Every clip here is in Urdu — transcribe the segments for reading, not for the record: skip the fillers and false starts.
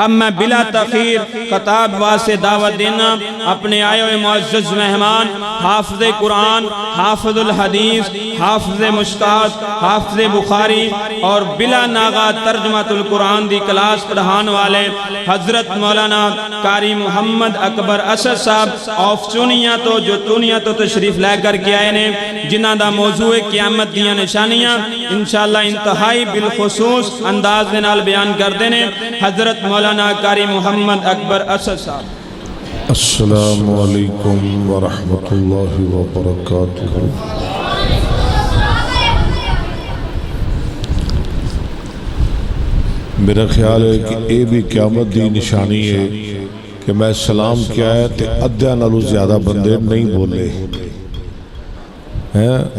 اب میں بلا تخیر خطاب واسطے دعوت دینا اپنے آئے ہوئے معزز مہمان حافظ قرآن، حافظ الحدیث، حافظ مشکات، حافظ بخاری اور بلا ناغا ترجمۃ القرآن دی کلاس پڑھان والے حضرت مولانا قاری محمد اکبر اسد صاحب آف چونیاں تو جو چونیاں تو تشریف لے کر کے آئے نے، جنہ دا موضوع قیامت دیاں نشانیاں انشاءاللہ انتہائی بالخصوص انداز دے نال بیان کر دینے حضرت مولانا قاری محمد اکبر اسد صاحب۔ السلام علیکم ورحمۃ اللہ وبرکاتہ۔ میرا خیال ہے کہ یہ بھی قیامت دی نشانی ہے کہ میں سلام کیا ہے تے ادھا نالو زیادہ بندے نہیں بولے۔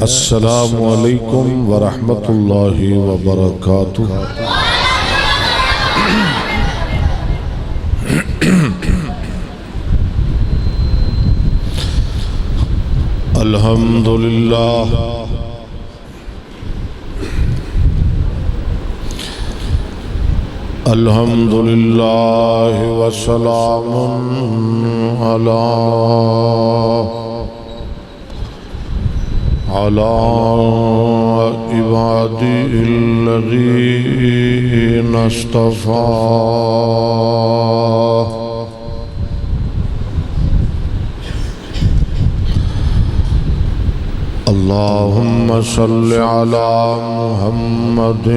السلام علیکم ورحمۃ اللہ وبرکاتہ۔ الحمدللہ الحمدللہ وسلام علی عبادی الذین اصطفیٰ۔ اللہم صل علی محمد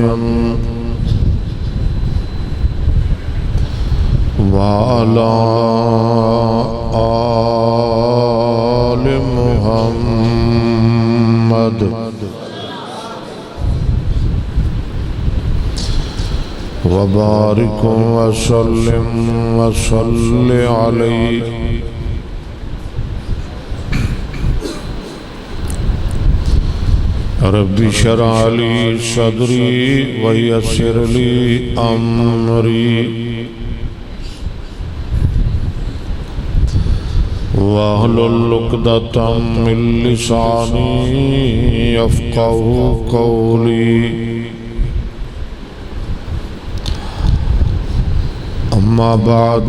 وعلی آل محمد وبارک وسلم وصل علیہ۔ رب اشرح لی صدری ویسر لی امری واحلل عقدۃ من لسانی یفقہوا قولی۔ اما بعد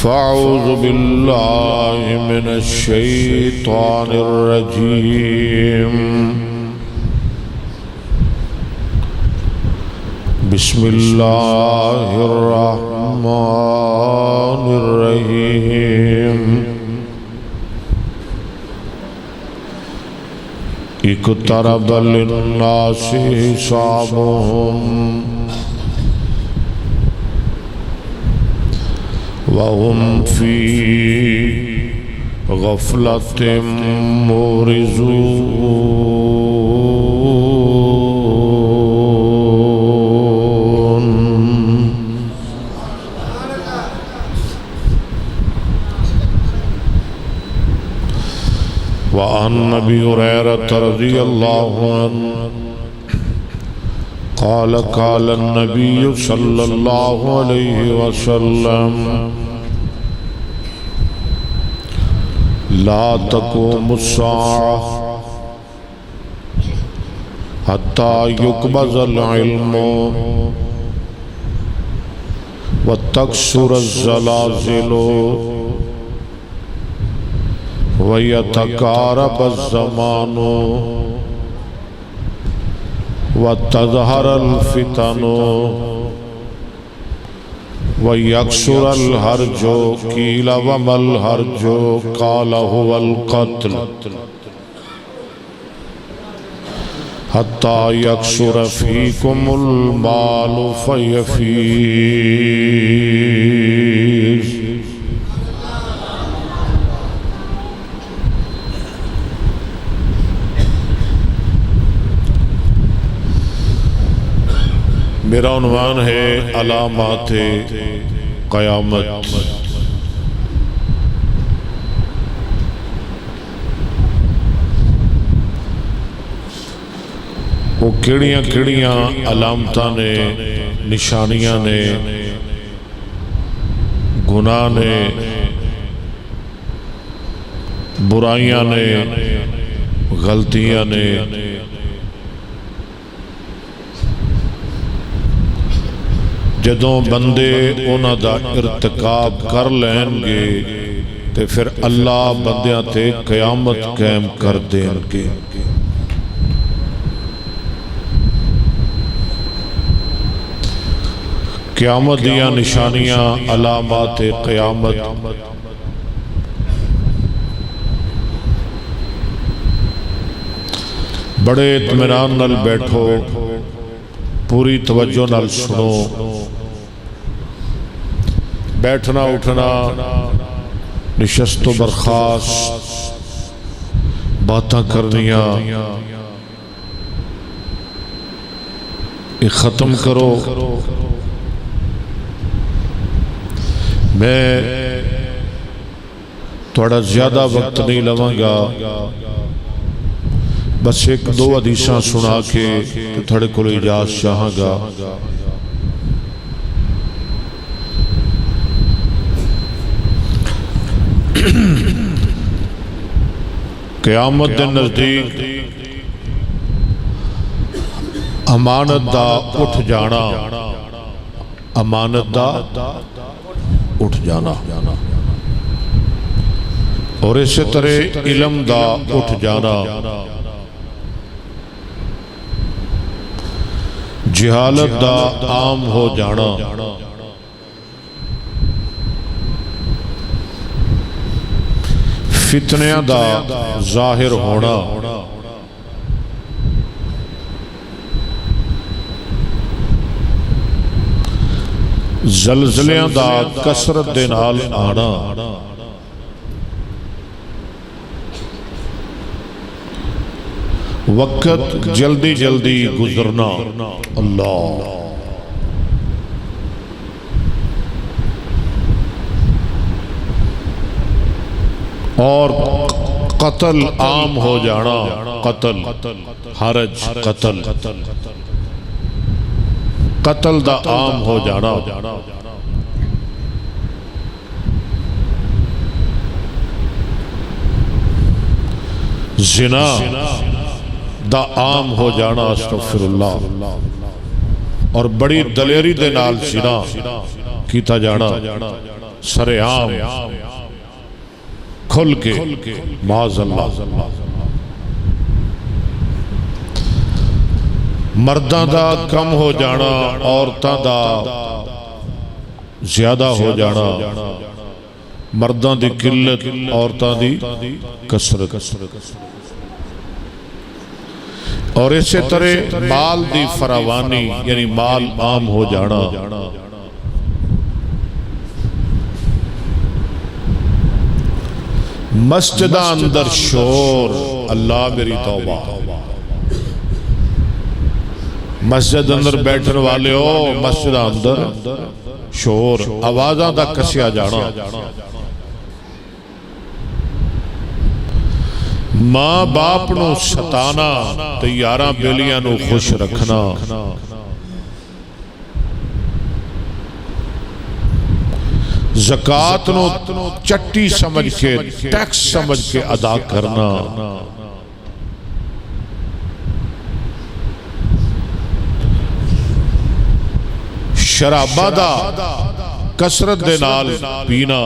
فاعوذ باللہ من الشیطان الرجیم۔ بسم اللہ الرحمن الرحیم۔ اقترب للناس حسابهم وهم في غفلة معرضون۔ وعن ابي هريرة رضي الله عنه قال قال النبي صلى الله عليه وسلم لا تقوم الساعة حتى يقبض العلم وتكسر الزلازل ويتقارب الزمان وتظهر الفتن ويكثر الهرج قيل وما الهرج قال هو القتل حتى يكثر فيكم المال فيفيض۔ میرا عنوان ہے علامات قیامت۔ وہ کیڑیاں کیڑیاں علامتاں نے، نشانیاں نے، گناہ نے، برائیاں نے، غلطیاں نے، جدوں بندے انہاں دا ارتکاب کر لین گے تے پھر اللہ بندیاں تے قیامت قائم کر دین گے. قیامت دیاں نشانیاں علامات قیامت. بڑے اطمینان نال بیٹھو، پوری توجہ نال سنو. بیٹھنا اٹھنا، نشست و برخاست، باتاں کرنیاں یہ ختم کرو. میں تھوڑا زیادہ وقت نہیں لواں گا، بس ایک دو حدیثاں سنا کے تھوڑے کو اجازت چاہاں گا. قیامت دے نزدیک امانت دا اٹھ جانا، امانت دا اٹھ جانا، اور اسی طرح علم دا اٹھ جانا، جہالت دا عام ہو جانا، فتنیاں دا ظاہر ہونا، زلزلیاں دا کثرت دے نال آنا، وقت جلدی جلدی گزرنا. اللہ اور قتل عام ہو جانا، قتل حرج، قتل قتل دا عام ہو جانا. زنا دا عام ہو جانا، استغفر اللہ، اور بڑی دلیری دے نال زنا کیتا جانا، سر عام کھل کے، معاذ اللہ. مرداں دا کم ہو جانا، عورتاں دا زیادہ ہو جانا، مرداں دی قلت، عورتاں دی کثرت. اور اسی طرح مال دی فراوانی، یعنی مال عام ہو جانا. مسجدہ اندر شور، اللہ میری توبہ. مسجد اندر بیٹھن والے ہو، مسجد اندر شور، آوازاں دا کسیا جانا. ماں باپ نو ستانا تے یاراں بیلیاں نو خوش رکھنا. زکوٰۃ نو چٹی سمجھ کے، ٹیکس سمجھ کے ادا کرنا. شرابہ دا کثرت دے نال پینا،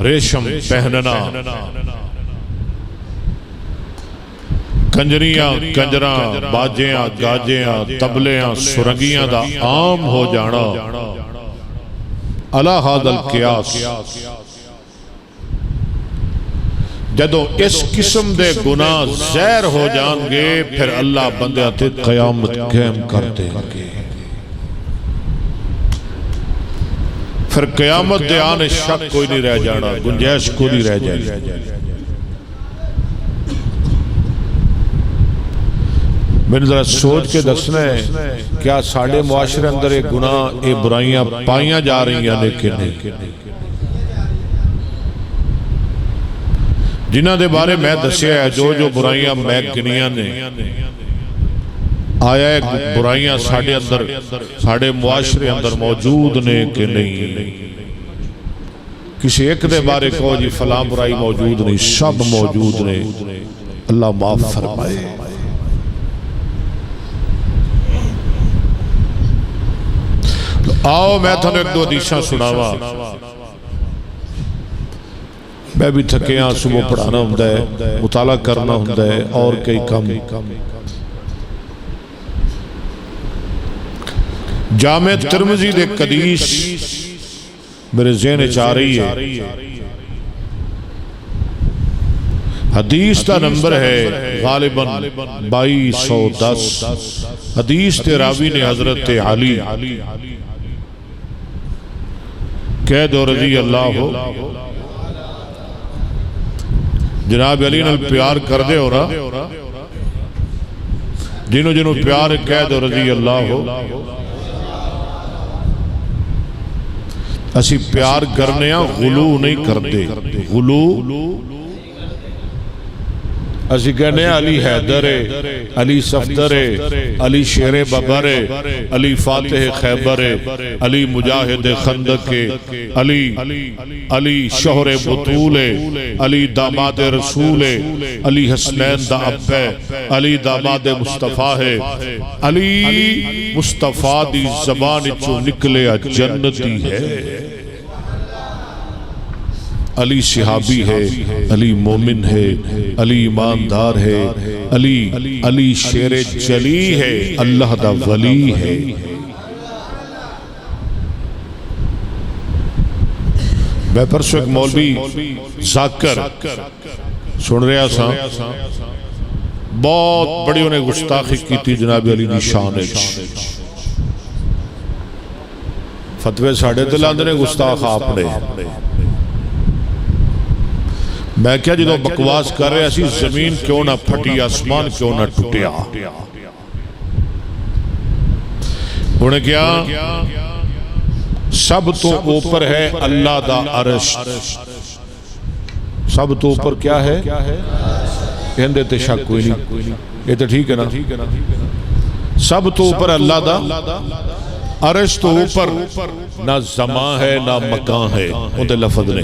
ریشم پہننا، کنجریاں، کنجراں، باجیاں، گاجیاں، تبلیاں، سرنگیاں دا عام ہو جانا. علی ھذا القیاس. جدو اس قسم دے گناہ زہر ہو جان گے، پھر اللہ بندے تے قیامت قائم کر دیں گے. پھر قیامت دے آنے شک کوئی نہیں رہ جانا، گنجائش کوئی نہیں رہ جائے. میں نے ذرا سوچ کے دسنا ہے، کیا ساڑھے معاشرے اندر ایک گناہ، ایک برائیاں پائیاں جا رہی ہیں، لیکن جنہ دے بارے میں دسیا ہے، جو برائیاں میں گنیاں نے، آیا ہے برائیاں ساڑھے اندر، ساڑھے معاشرے اندر موجود نے کہ نہیں. کسی ایک دے بارے کہو جی فلاں برائی موجود نہیں، سب موجود نے. اللہ معاف فرمائے. آؤ میں تھانوں ایک دو حدیثاں سناواں، میں بھی تھکے ہاں، صبح پڑھانا ہوندا ہے، مطالعہ کرنا ہوندا ہے اور کئی کام۔ جامع ترمذی دے حدیث میرے ذہن وچ آ رہی ہے، حدیث کا نمبر ہے غالباً 2210۔ حدیث کے راوی نے حضرت علی کہہ دو رضی اللہ ہو، جناب علی نال پیار کر دے ہو رہا، جنہوں جنہوں پیار کہہ دو رضی اللہ ہو۔ اسی پیار کرنے ہاں، غلو نہیں کرتے، غلو اسی کہنے علی حیدر، علی صفدر، علی شیر ببر، علی فاتح خیبر، علی مجاہد خندق، علی شہر بطول، علی داماد رسول، علی حسنین دا ابے، علی داماد مصطفیٰ ہے، علی مصطفیٰ دی زبان چو نکلے جنتی ہے، علی صحابی ہے، علی مومن ہے، علی ایماندار ہے، علی شیر جلی ہے، اللہ دا ولی ہے۔ میں پرسوں ایک مولوی ذاکر سن رہا سا، بہت بڑی انہیں گستاخی کی تھی جناب علی دی شان وچ، فتوے ساڑھے دلاندے نے گستاخ آپ نے۔ میں کیا جدو بکواس کر رہے اسی زمین کیوں نہ پھٹی، آسمان کیوں نہ ٹوٹیا، انہیں کیا سب تو اوپر ہے اللہ دا عرش، سب تو اوپر کیا ہے، کہندے تے شک کوئی نہیں، یہ تو ٹھیک ہے نا، سب تو اوپر اللہ دا عرش، تو اوپر نہ زمان ہے نہ مکان ہے، ان دے لفظ نے،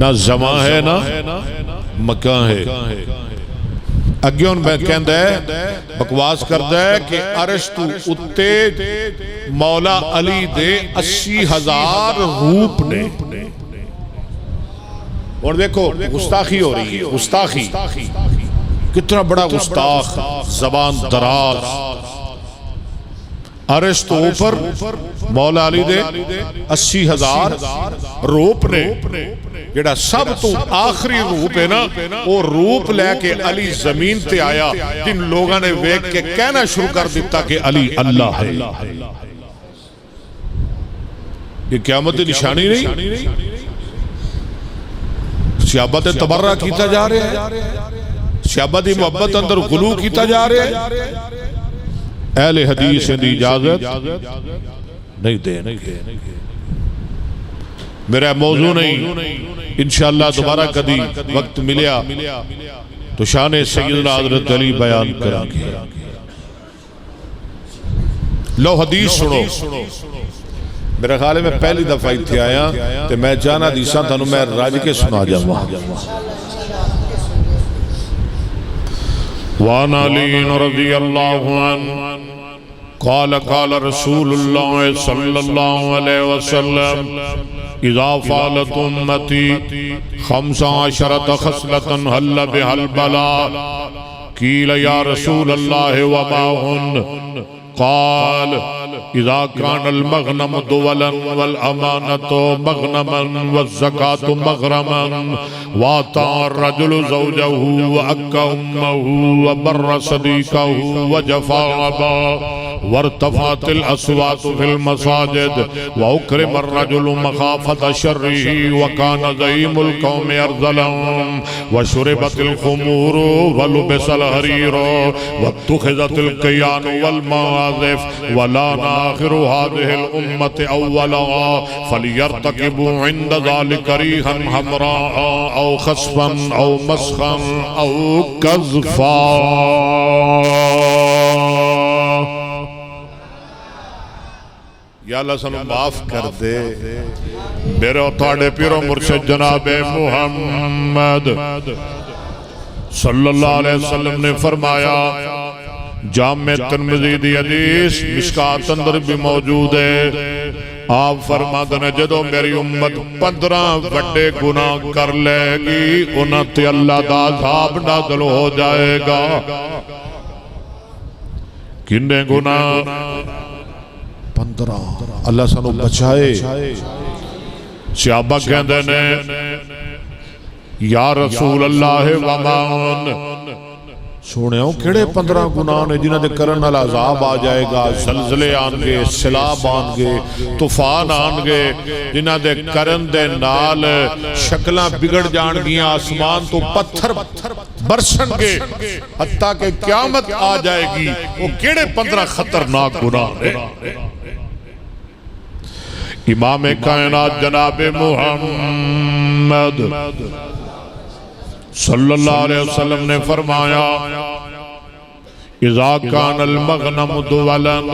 نہ زمان ہے نہ مکان ہے۔ اگے ان میں کہندہ ہے، بکواس کردہ ہے کہ عرش تو اتے مولا علی دے 80,000 روپ نے، اور دیکھو گستاخی ہو رہی ہے، گستاخی کتنا بڑا گستاخ، زبان دراز۔ عرش تو اوپر مولا علی دے 80,000 روپ نے، جڑا سب تو آخری روپ ہے نا، وہ روپ لے کے علی زمین تے آیا، جن لوگاں نے ویک کے کہنا شروع کر دیتا کہ علی اللہ ہے۔ یہ قیامت نشانی نہیں، صحابت تبرہ کیتا جا رہے ہیں، صحابت محبت اندر غلو کیتا جا رہے ہیں۔ اہل حدیث دی اجازت نہیں دے، میرا موضوع نہیں، انشاءاللہ دوبارہ کدی وقت ملیا تو شان سیدنا حضرت علی بیان کریں گے۔ لو حدیث سنو، میرا خیال ہے میں پہلی دفعہ تھے آیا تو میں جانا حدیثاں تھانوں میں راج کے سنا جاؤں۔ وعن علی رضی اللہ عنہ قال قال رسول اللہ صلی اللہ علیہ وسلم اذا فعلت امتی 15 خصلة هل بها البلاء قیل یا رسول اللہ وما ہن قال اذا كان المغنم دولا والامانة مغنما والزكاة مغرما واطاع الرجل زوجه وأكى أمه وبر صديقه وجفا أباه وارتفعت الأصوات في المساجد وأكرم الرجل مخافة شره وكان زعيم القوم أرذلهم وشربت الخمور ولبس الحرير واتخذت القيان والمعازف ولان آخر هذه الأمة أولها فليرتكبوا عند ذلك ريحا حمراء أو خصفا أو مسخا أو كذفا۔ یا اللہ سنو معاف کر دے میرے اتھاڑے پیرو مرشد جناب محمد صلی اللہ علیہ وسلم نے فرمایا جامع ترمذی دی حدیث مشکات اندر بھی موجود ہے آپ فرماتے ہیں جدو میری امت 15 وڈے گناہ کر لے گی انہاں تے اللہ دا عذاب نازل ہو جائے گا کنے گناہ 15 اللہ سانو بچائے صحابہ کہندے نے یا رسول اللہ ومان سونے ہوں کیڑے 15 گناہ نے جنہاں دے کرن نال عذاب آ جائے گا زلزلے آنگے سیلاب آنگے طوفان آنگے جنہاں دے کرن دے نال شکلاں بگڑ جان گیاں آسمان تو پتھر برسن گے حتیٰ کہ قیامت آ جائے گی وہ کیڑے 15 خطرناک گناہ نے امام کائنات جناب محمد صلی اللہ علیہ وسلم نے فرمایا اذا کان المغنم دولاً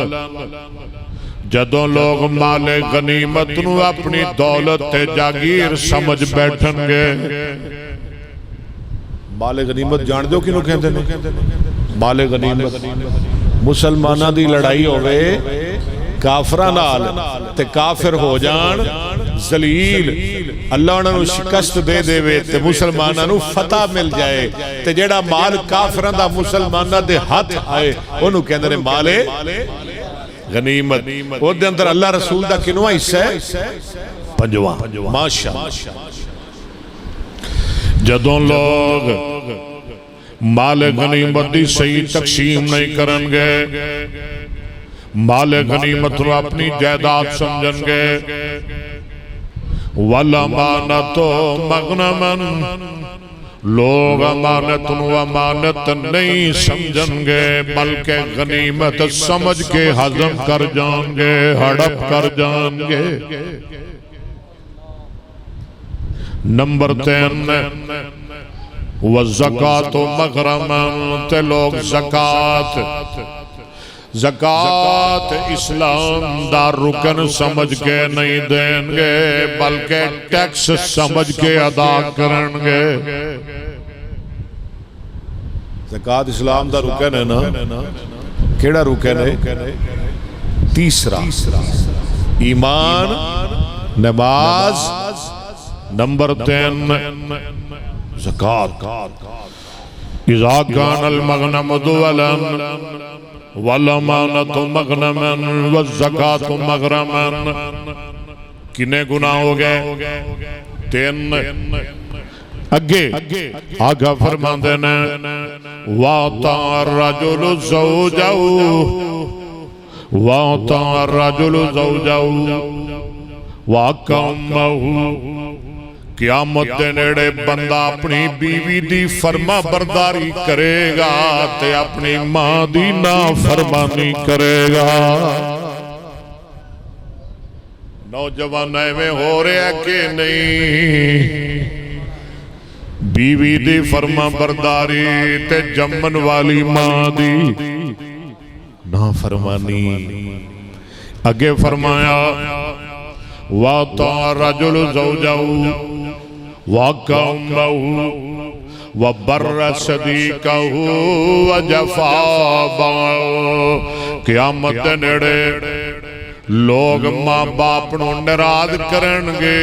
جدوں لوگ مال غنیمت نو اپنی دولت تے جاگیر سمجھ بیٹھن گے مال غنیمت جان دیو کنوں کہندے نے مال غنیمت مسلماناں دی لڑائی ہوئے کافراں نال تے کافر ہو جان ذلیل اللہ انہاں نو شکست دے دے وے تے مسلماناں نو فتح مل جائے تے جیڑا مال کافراں دا مسلماناں دے ہاتھ آئے اونوں کہندے نے مال غنیمت او دے اندر اللہ رسول دا کنواں حصہ ہے 5واں ماشاءاللہ جدوں لوگ مال غنیمت دی صحیح تقسیم نہیں کرن گے مال غنیمت رو اپنی جائیداد سمجھن گے والامانت مغنمن لوگ امانت و امانت نہیں سمجھن گے بلکہ غنیمت سمجھ کے ہضم کر جان گے ہڑپ کر جان گے نمبر 3 والزکاة مغرمن تے لوگ زکاة اسلام دا رکن سمجھ کے نہیں دیں گے بلکہ ٹیکس سمجھ کے ادا کریں گے زکاة اسلام دا رکن ہے نا کیڑا رکن ہے تیسرا ایمان نماز نمبر 3 زکاة اذا کان المغنم دولاً والامانت مغنمن والزکاة مغرمن کنے گناہ ہو گئے 3 اگے آگا فرمان دینا وَاطَعَ الرَّجُلُ زَوْجَهُ وَاطَعَ الرَّجُلُ زَوْجَهُ وَأَكَمَّهُ قیامت دے نیڑے بندہ اپنی بیوی دی فرما برداری کرے گا تے اپنی ماں دی نافرمانی کرے گا نوجوان ایویں ہو رہا کہ نہیں بیوی دی فرما برداری تے جمن والی ماں دی نافرمانی اگے فرمایا وَاطَعَ الرَّجُلُ زَوْجَهُ وَأَكَمَّهُ وَبَرَّ صَدِيقَهُ وَجَفَا بَعَهُ قیامت دے نیڑے لوگ ماں باپ نو ناراض کرن گے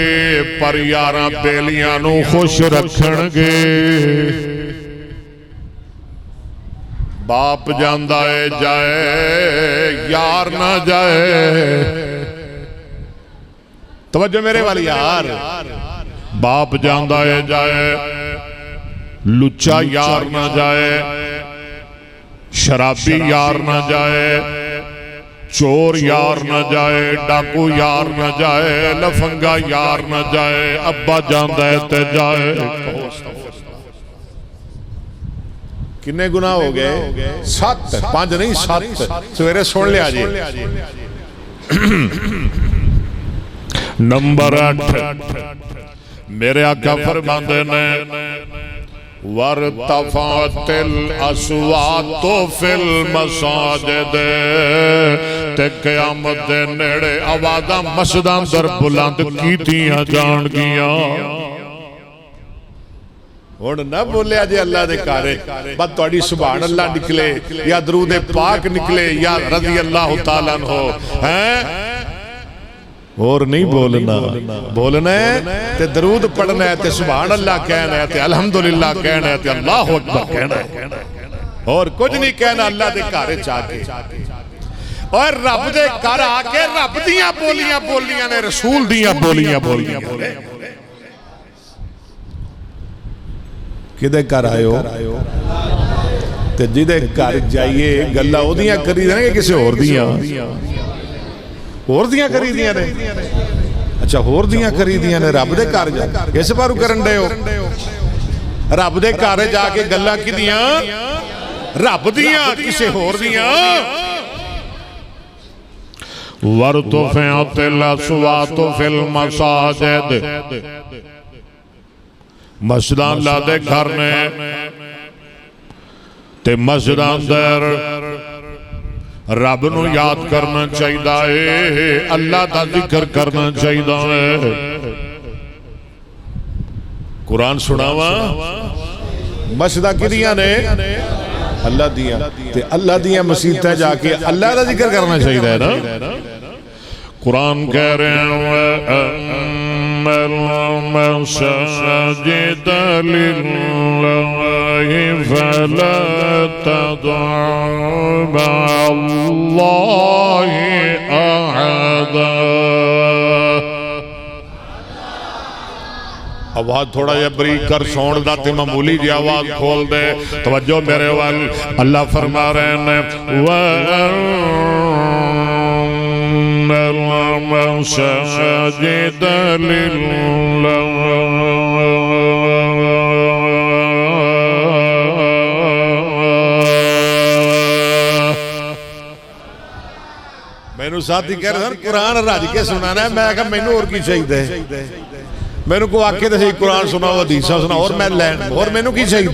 پر یاراں بیلیاں نو خوش رکھن گے باپ جاندا ہے جائے یار نہ جائے توجہ میرے والی یار باپ جاندہ ہے جائے لچا یار نہ جائے شرابی یار نہ جائے چور یار نہ جائے ڈاکو یار نہ جائے لفنگا یار نہ جائے ابا جاندہ ہے تے جائے کنے گناہ ہو گئے 7 5 نہیں 7 سویرے سوڑ لے آجئے نمبر 8 میرے آقا فرماندے نے وَارْتَفَعَتِ الْأَصْوَاتُ فِي الْمَسَاجِدِ تے قیامت دے نیڑے آوازاں مسجداں در بلند کیتیاں جان گیاں ہن نہ بولیا جے اللہ دے کارے بس تہاڈی سبحان اللہ نکلے یا درود پاک نکلے یا رضی اللہ تعالیٰ عنہ ہیں اور نہیں بولنا بولنا ہے تے درود پڑھنا ہے تے سبحان اللہ کہنا ہے تے الحمدللہ کہنا ہے تے اللہ اکبر کہنا ہے اور کچھ نہیں کہنا اللہ دے کارے چاہ کے اور رب دے کار آ کے رب دیاں بولیاں بولیاں نے رسول دیاں بولیاں بولیاں نے کدے کر آئے ہو تے جدے کر جائیے گلہ ہو دیاں کری دینے کہ کسے اور دیاں کری دیاں نے اچھا اور دیاں کری دیاں نے رب دے کار جا کیسے بارو کرن دے ہو رب دے کار جا کے گلہ کی دیاں رب دیاں کسے اور دیاں وَارْتُفِعَتِ الْأَصْوَاتُ فِي الْمَسَاجِدِ مسجدان لا دے گھر نے تے مسجدان در رب نو یاد کرنا چاہیے اللہ دا ذکر کرنا چاہیے قرآن سناوا مسجدہ کی دیا نے اللہ دیا تے اللہ دیا مسیح جا کے اللہ دا ذکر کرنا چاہیے نا قرآن کہہ رہے ہیں المساجد لله فلا تدعوا مع الله أحدا آواز تھوڑا یہ بریک کر سوڑ دا تے معمولی جی آواز کھول دے توجہ میرے وال اللہ فرما رہے ہیں المساجد لله میں نو ساتھی کہہ رہا قرآن راج کے سنانا ہے میں کہا میں نو اور کی چاہیے میں نو کو آکے دے قرآن سنا حدیثہ سنا اور میں لین اور میں نو کی چاہیے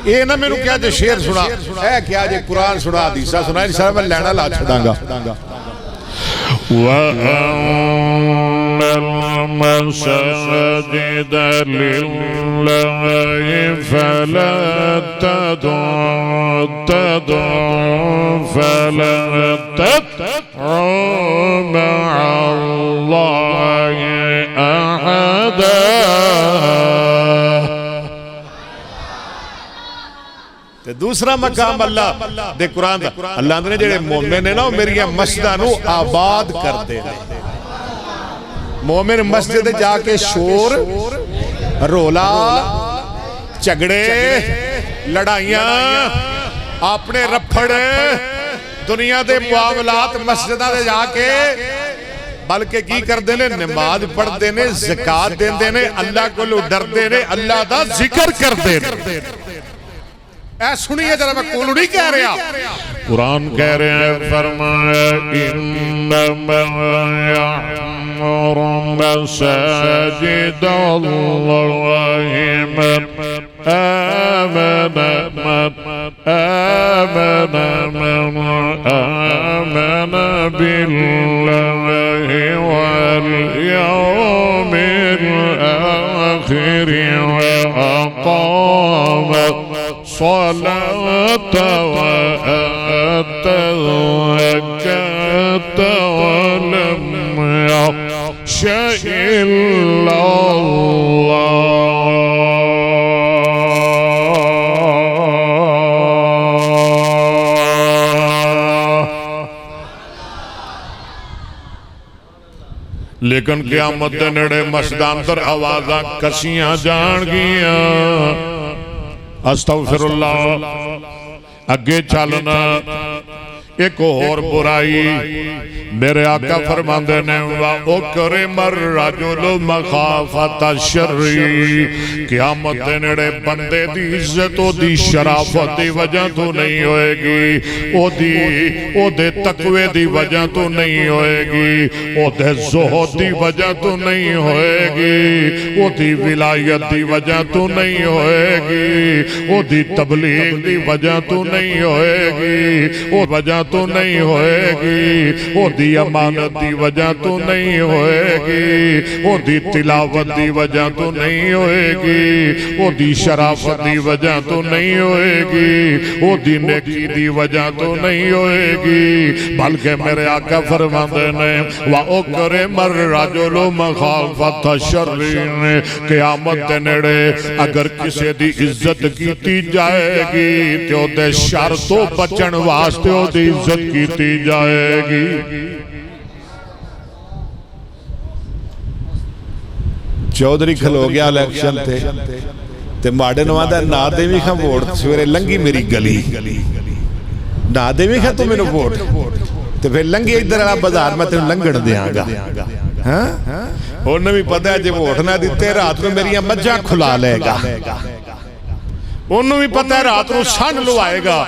اے نہ میں نو کیا جے شعر سنا اے کیا جے قرآن سنا حدیثہ سنا اس طرح میں لینا لا چھڑاں گا وَأَنَّ الْمَسَاجِدَ لِلَّهِ فَلَا تَدْعُوا مَعَ اللَّهِ أَحَدًا دوسرا مقام اللہ دے قرآن دا اللہ نے جڑے مومن نے نا میری مسجدہ نو آباد کرتے ہیں مومن مسجد جا کے شور رولا چگڑے لڑائیاں اپنے رپھڑ دنیا دے معاملات مسجدہ دے جا کے بلکہ کی کر دینے نماز پڑھ دینے زکاة دین دینے اللہ کو لو ڈر دینے اللہ دا ذکر کر دینے اے سنیے جرہ میں کولو نہیں کہہ رہا قرآن کہہ رہے ہیں فرمایا انما يعمر مساجد اللہ من آمن بالله واليوم الآخر وأقام الصلاة وآتى الزكاة ولم يخش إلا لیکن قیامت دے نیڑے مسجداں در آوازاں کسیاں جان گیاں استغفر اللہ اگے چلنا ایک اور برائی میرے آقا فرماندے نے وَأُكْرِمَ الرَّجُلُ مَخَافَةَ الشَّرِّ قیامت دے نیڑے بندے دی عزت و دی شرافت دی وجہ تو نہیں ہوئے گی او دے تقوی دی وجہ تو نہیں ہوئے گی او دے زہد دی وجہ تو نہیں ہوئے گی او دی ولایت دی وجہ تو نہیں ہوئے گی او دی تبلیغ دی وجہ تو نہیں ہوئے گی او وجہ تو نہیں ہوئے گی او دی امانت دی وجہ تو نہیں ہوئے گی او دی تلاوت دی وجہ تو نہیں ہوئے گی او دی شرافت دی وجہ تو نہیں ہوئے گی او دی نیکی دی وجہ تو نہیں ہوئے گی بلکہ میرے آقا فرماندے نے وَأُكْرِمَ الرَّجُلُ مَخَافَةَ الشَّرِّ قیامت دے نیڑے اگر کسی دی عزت کیتی جائے گی تو دے شر تو بچن واسطے او دی عزت کیتی جائے گی چودھری کھلو گیا الیکشن تھے تے ماڑے نوادہ نا دے بھی کھا ووٹ سویرے لنگی میری گلی نا دے بھی کھا تو میں نے ووٹ تے پھر لنگی ادھر اللہ بازار میں تیوں لنگڑ دیا گا انہوں بھی پتہ ہے جب ووٹ نہ دیتے رات میں میری مجھا کھلا لے گا انہوں بھی پتہ ہے رات میں سن لو آئے گا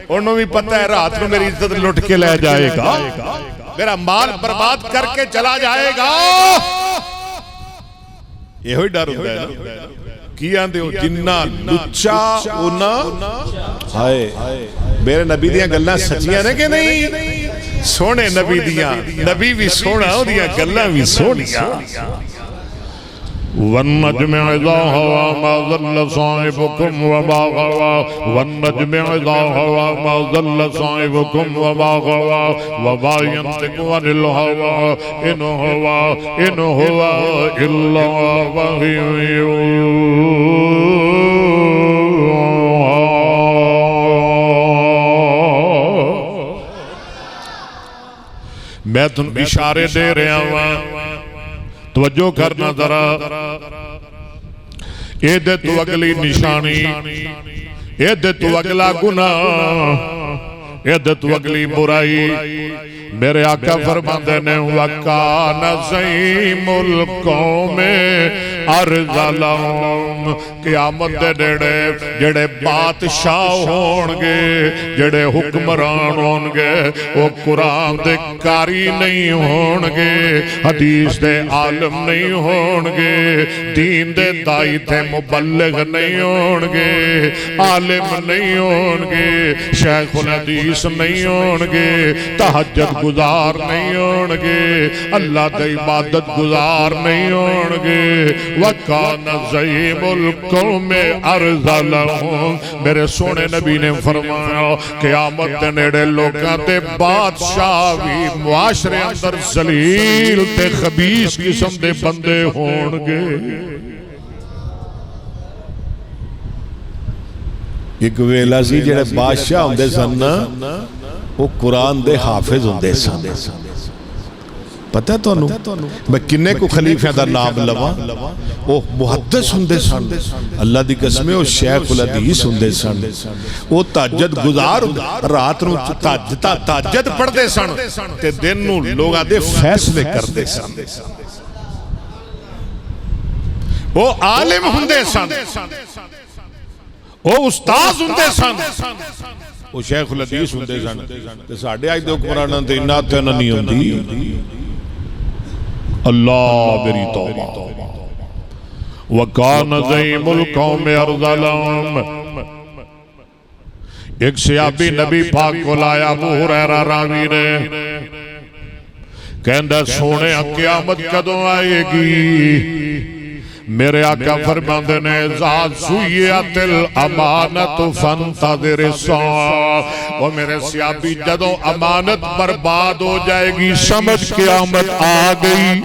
انہوں بھی پتہ ہے رات میں میری عزت لٹ کے لے جائے گا میرا مال برباد کر کے چلا جائے گا یہ ہوئی ڈر ہوتا ہے کیا دے ہو جنہ لچا اونا ہائے میرے نبی دیاں گلنا سچیاں نے کہ نہیں سونے نبی دیاں نبی بھی سونا ہو دیاں گلنا بھی سونیاں والنجم اذا ہوا ما ظل صاحبكم وما غوا والنجم اذا ہوا ما ظل صاحبكم وما غوا وما ينطق عن الهوى ان هو الا وحي میں تم اشارے دے رہا ہوں توجہ کرنا ذرا اے دے تو اگلی نشانی اے دے تو اگلا گناہ اے دے تو اگلی برائی میرے آقا فرماندے نے وَكَانَ زَعِيمُ الْقَوْمِ أَرْذَلَهُمْ قیامت دے نیڑے جڑے بادشاہ ہونگے جڑے حکمران ہونگے وہ قرآن دے کاری نہیں ہونگے حدیث دے عالم نہیں ہونگے دین دے دائی تھے مبلغ نہیں ہونگے عالم نہیں ہونگے شیخ الحدیث نہیں ہونگے تہجد گزار نہیں ہونگے اللہ دے عبادت گزار نہیں ہونگے وَكَانَ زَعِيمُ الْقَوْمِ أَرْذَلَهُمْ میرے سونے نبی نے فرمایا قیامت دے نیڑے لوگاں تے بادشاہ بھی معاشرے اندر ذلیل تے خبیث قسم دے بندے ہونگے ایک ویلا سی جڑے بادشاہ ہوندے سن وہ قرآن دے حافظ ہوندے سن پتہ ہے تو انہوں میں کنے کو خلیفہ دا نام لوا وہ محدث ہوندے سن اللہ دی قسمیں وہ شیخ الحدیث ہوندے سن وہ تہجد گزار رات نو تہجد پڑھ دے سن تے دن نو لوگاں دے فیصلے کر دے سن وہ عالم ہوندے سن وہ استاذ ہوندے سن وہ شیخ الحدیث ہوندے سن تے ساڈے اج دے حکمراناں تے انہاں تے نہیں ہوندی اللہ میری توبہ وَكَانَ زَعِيمُ الْقَوْمِ أَرْذَلَهُمْ ایک صحابی نبی پاک کو لایا ابو ہریرہ راوی نے کہندہ سونے قیامت کدوں آئے گی میرے آقا فرماندے نے ذات سویت الامانت فانتظر الساعہ وہ میرے سیابی جدوں امانت برباد ہو جائے گی سمجھ قیامت آ گئی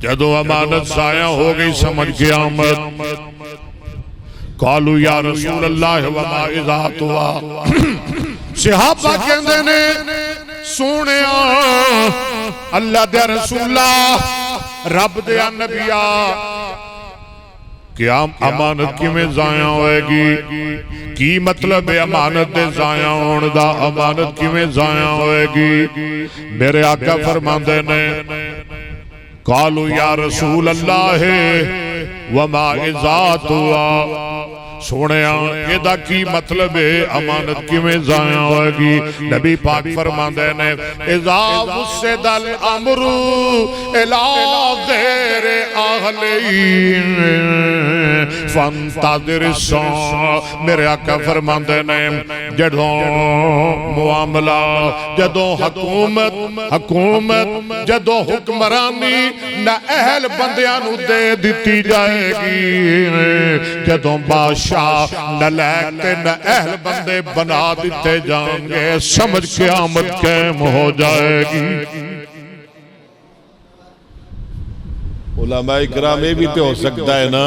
جدوں امانت ضائع ہو گئی سمجھ قیامت قالوا یا رسول اللہ وما اذا توا صحابہ کہندے نے سونیا اللہ دے رسول اللہ رب دے نبیا کہ امانت کی میں ضائع ہوئے گی کی مطلب ہے امانت دے ضائع ہون دا امانت کی میں ضائع ہوئے گی میرے آقا فرماندے نے قالوا یا رسول اللہ وما اذا توا سونے یہ کی مطلب ہے امانت کی میں ضائع ہوئے گی نبی پاک فرماندے نے اذا وسد الامر الى غیر اہلی فانتظر الساعہ میرے آقا فرماندے نے جدوں معاملہ جدوں حکومت جدوں حکمرانی نہ اہل بندیاں نو دے دیتی جائے گی جدوں بادشاہ نالیک تے نہ اہل بندے بنا دیتے جان گے سمجھ قیامت قائم ہو جائے گی علماء کرام یہ بھی تو ہو سکتا ہے نا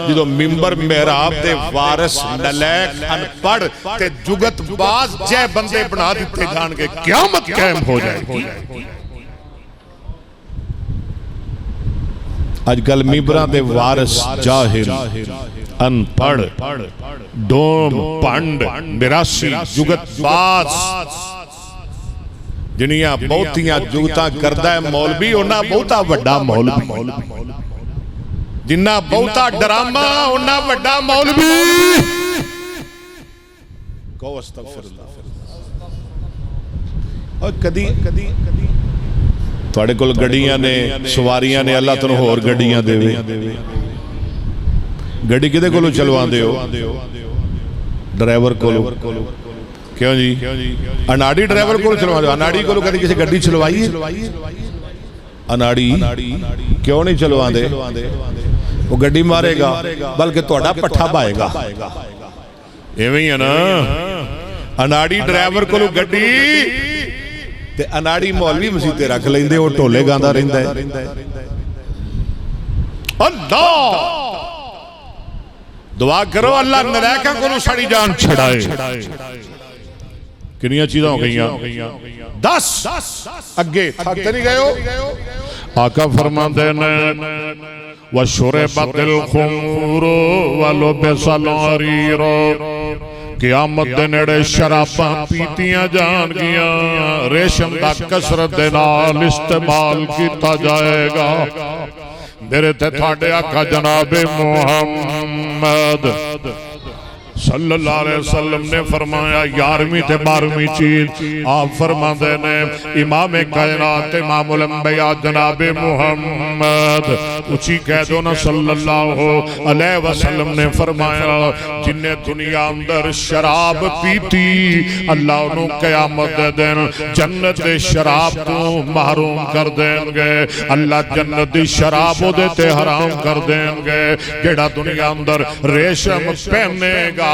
جدو ممبر محراب دے وارث نالیک ان پڑھ تے جگت باز جے بندے بنا دیتے جان گے قیامت قائم ہو جائے گی آج کل ممبران دے وارث جاہل ان پڑھ ڈوم پنڈ میراسی جگت باز جنیاں بہتیاں جگتاں کردہ مولوی انہاں بہتا وڈا مولوی جنہ بہتا ڈرامہ انہاں وڈا مولوی کہو استغفر اللہ اور کدی تھوڑے کل گڑیاں نے سواریاں نے اللہ تنہوں اور گڑیاں دے وے گڑی کدے کلو چلوان دے ہو ڈرائیور کلو کیوں جی اناڑی ڈرائیور کلو چلوان دے ہو اناڑی کلو کدی کسی گڑی چلوائی اناڑی کیوں نہیں چلوان دے وہ گڑی مارے گا بلکہ توڑا پٹھا بائے گا ایویں ہے نا اناڑی ڈرائیور کلو گڑی تے اناڑی مولوی مسیطے رکھ لیں دے وہ ٹولے گاندہ رہندہ ہے اللہ دعا کرو اللہ نلیکہ کو ساڑی جان چھڑائے کنیاں چیزیں ہو گئیاں 10 اگے تھکتے نہیں گئے ہو آقا فرمان دینے وَشُرِبَتِ الْخُمُورُ وَلُبِسَ الْعَرِيرُ قیامت دے نیڑے شراباں پیتیاں جان گیاں ریشم دا کسرت دے نال استعمال کیتا جائے گا میرے تے تھاڑے آقا جناب محمد صلی اللہ علیہ وسلم نے فرمایا 11ویں تے 12ویں چیز آپ فرما دینے امام کائنات امام الانبیاء جناب محمد اچھی کہہ دو نا صلی اللہ علیہ وسلم نے فرمایا جن نے دنیا اندر شراب پیتی اللہ انہوں قیامت دے دین جنت دے شراب کو محروم کر دیں گے اللہ جنت دی شراب دے تے حرام کر دیں گے جیڑا دنیا اندر ریشم پہنے گا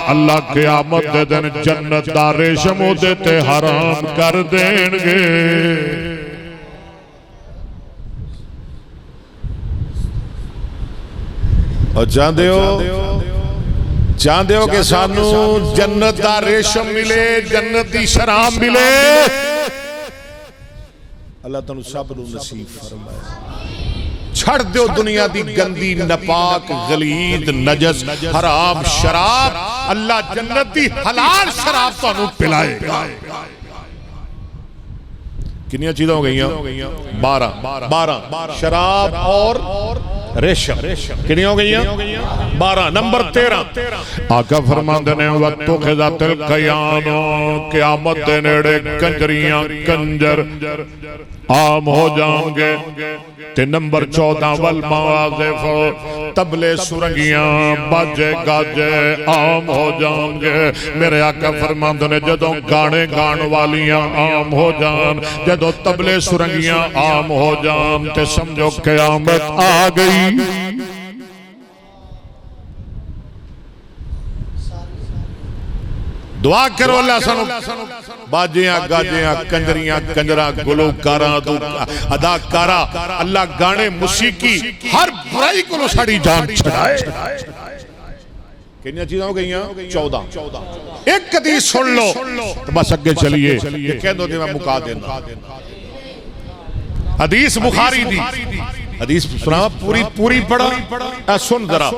اللہ قیامت دے دن جنت دا ریشم دیتے حرام کر دیں گے اور چاندے ہو کہ سانو جنت دا ریشم ملے جنت دی شراب ملے اللہ تنو صبر و نصیب فرمائے چھڑ دیو دنیا دی گندی نپاک غلید نجس حرام شراب اللہ جنت دی حلال شراب تو انہوں پلائے گا کنیاں چیزیں ہو گئیاں 12 شراب اور ریشم کنیاں ہو گئیاں 12 نمبر 13 آقا فرمان دینے وقتو خضات القیانو قیامت دے نیڑے کنجریاں کنجر عام ہو جائیں گے تے نمبر 14 والمواظف تبلے سرنگیاں باجے گاجے عام ہو جائیں گے میرے آقا فرماندے نے جدوں گانے گان والیاں عام ہو جان جدوں تبلے سرنگیاں عام ہو جان تے سمجھو قیامت آ گئی دعا کرو اللہ سنو باجیاں گاجیاں کنجریاں کنجرہ گلوکاراں اداکارہ اللہ گانے موسیقی ہر برائی کو ساڑی جان چھڑائے کنیاں چیزیں ہو گئیاں 14 ایک حدیث سن لو تو بس اگے چلیے یہ کہہ دو کہ میں مکا دینا حدیث بخاری دی حدیث سنا پوری پوری پڑھا اے سن ذرا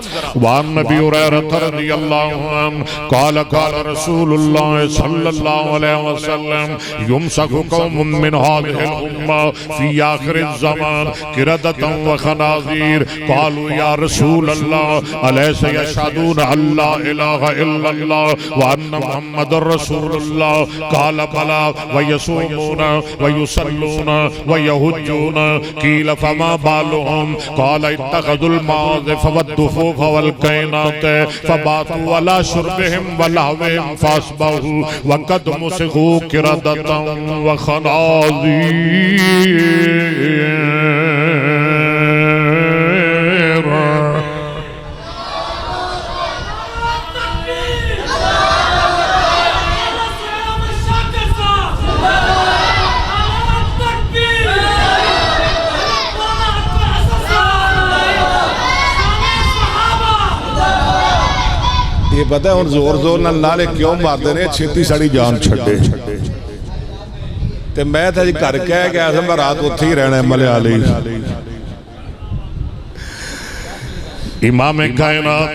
وعن نبی هريرة رضی اللہ عنہ قال قال رسول اللہ صلی اللہ علیہ وسلم يمسك قوم من هذه الأمة في آخر الزمان قردة وخنازير قالوا يا رسول الله أليس يشهدون أن لا إله إلا الله وأن محمد رسول الله قال بلى ويصومون ويصلون ويهجون قيل فما بالهم قال اتخذوا المعازف والدفوف والكينات فباتوا على شربهم ولهوهم فاصبحوا وقد مسخوا قردة وخنازير. یہ پتہ ہے زور زور نال نالے کیوں ماردے نے چھتی ساڑی جان چھڑے تے میں تھا جی کر کہہ گیا تھا میں رات اتھے ہی رہنا ہے ملیالی امام کائنات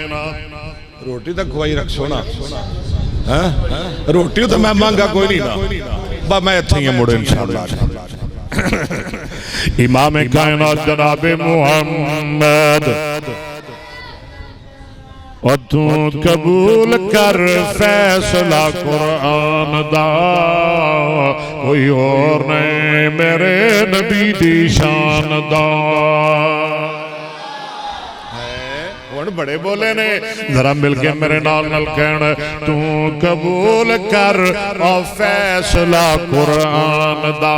روٹی تک کھوائی رکھ سونا روٹی تو میں مانگا کوئی نہیں نا با میں اتھے ہی مڑے انشاءاللہ. امام کائنات جناب محمد اور تو قبول کر فیصلہ قرآن دا کوئی اور نہیں میرے نبی دی شان دا. بڑے بولے نے ذرا مل کے میرے نال نال کہنا تو قبول کر اور فیصلہ قرآن دا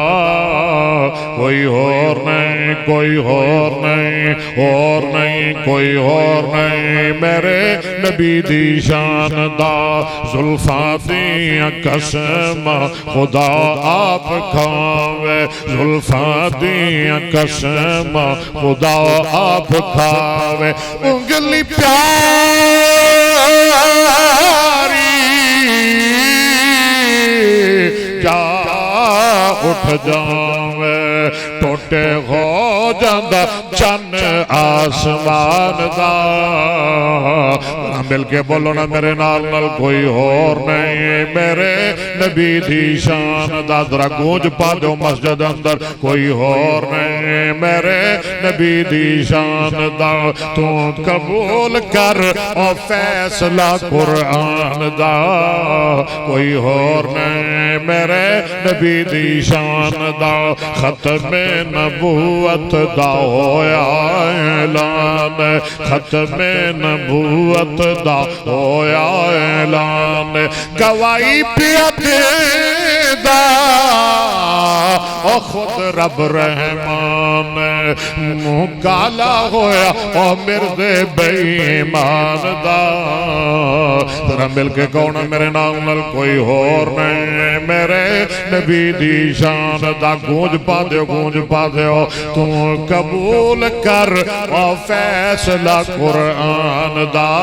کوئی اور نہیں کوئی اور نہیں اور نہیں کوئی اور نہیں میرے نبی دی شان دا. زلفاں دیاں قسم خدا آپ کھاوے زلفاں دیاں قسم خدا آپ کھاوے انگلی پیاری جا اٹھ جاوے ٹوٹے ہو جاندہ چن آسمان دا. مل کے بولو نا میرے نال نال کوئی اور نہیں میرے نبی دی شان دا. ذرا گونج پا دو مسجد اندر کوئی اور نہیں میرے نبی دی شان دا. تو قبول کر اور فیصلہ قرآن دا کوئی اور نہیں میرے نبی دی شان دا. ختم نبوت دا ہویا اعلان ختم نبوت دا ہویا اعلان گواہی پیا دے دا او خود رب رحمان منہ کالا ہویا او مرد بے ایمان دا. ذرا مل کے کہنا میرے نام نال کوئی اور نہیں میرے نبی دی شان دا. گونج پا دیو تو قبول کر اور فیصلہ قرآن دا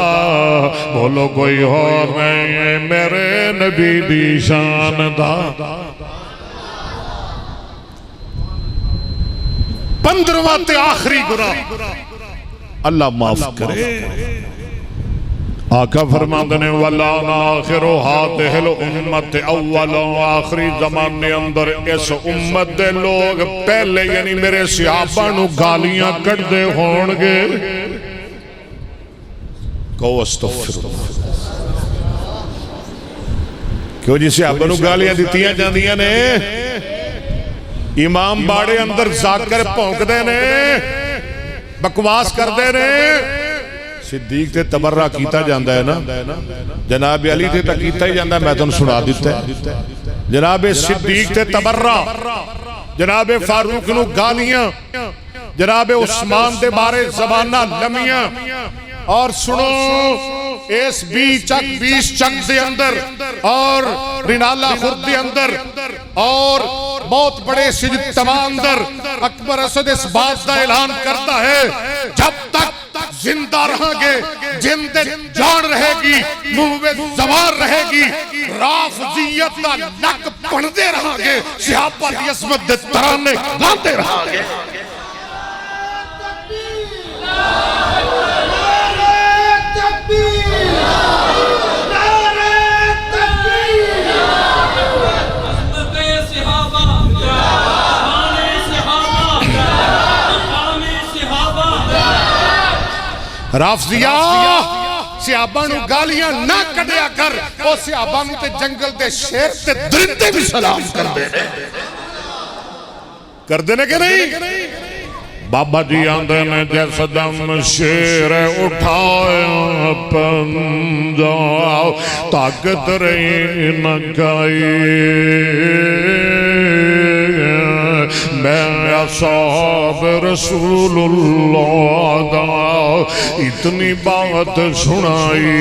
بولو کوئی اور نہیں میرے نبی دی شان دا. 15واں تے آخری گناہ اللہ معاف کرے. آقا فرماندے نے وَلَانَ آخِرُ هَذِهِ الْأُمَّةِ اول آخری زمانے اندر اس امت دے لوگ پہلے یعنی میرے صحابہ نو گالیاں کٹ دے ہونگے. کہو استغفر اللہ. کیوں جی صحابہ نو گالیاں دیتیاں جاندیاں نے امام باڑے اندر ذاکر پھونک دے نے بکواس کر دے نے. صدیق تے تبرہ کیتا جاندہ ہے نا جناب علی تے کیتا ہی جاندہ ہے. میں تم سنا دیتا ہے جناب صدیق تے تبرہ جناب فاروق نو گالیاں جناب عثمان دے بارے زبانہ لمیاں. اور سنو اس 20 چک دے اندر اور رنالہ خرد دے اندر اور بہت بڑے سجتمہ اندر اکبر اسد اس بات دا اعلان کرتا ہے جب تک زندہ رہاں گے جند جان رہے گی منہ زبان رہے گی رافضیت کا نک پڑھتے رہاں گے صحابہ دی عظمت دے ترانے گاتے رہاں گے. رافضیہ صحابہ نو گالیاں نہ کڈیا کر، او صحابہ نو تے جنگل دے شیر تے درندے بھی سلام کر دے کہ نہیں؟ بابا جی آندے نے جیسا دم شیر اٹھایا پنجا طاقت رہی نہ گئی، میں اصحاب رسول اللہ دا اتنی بات سنائی،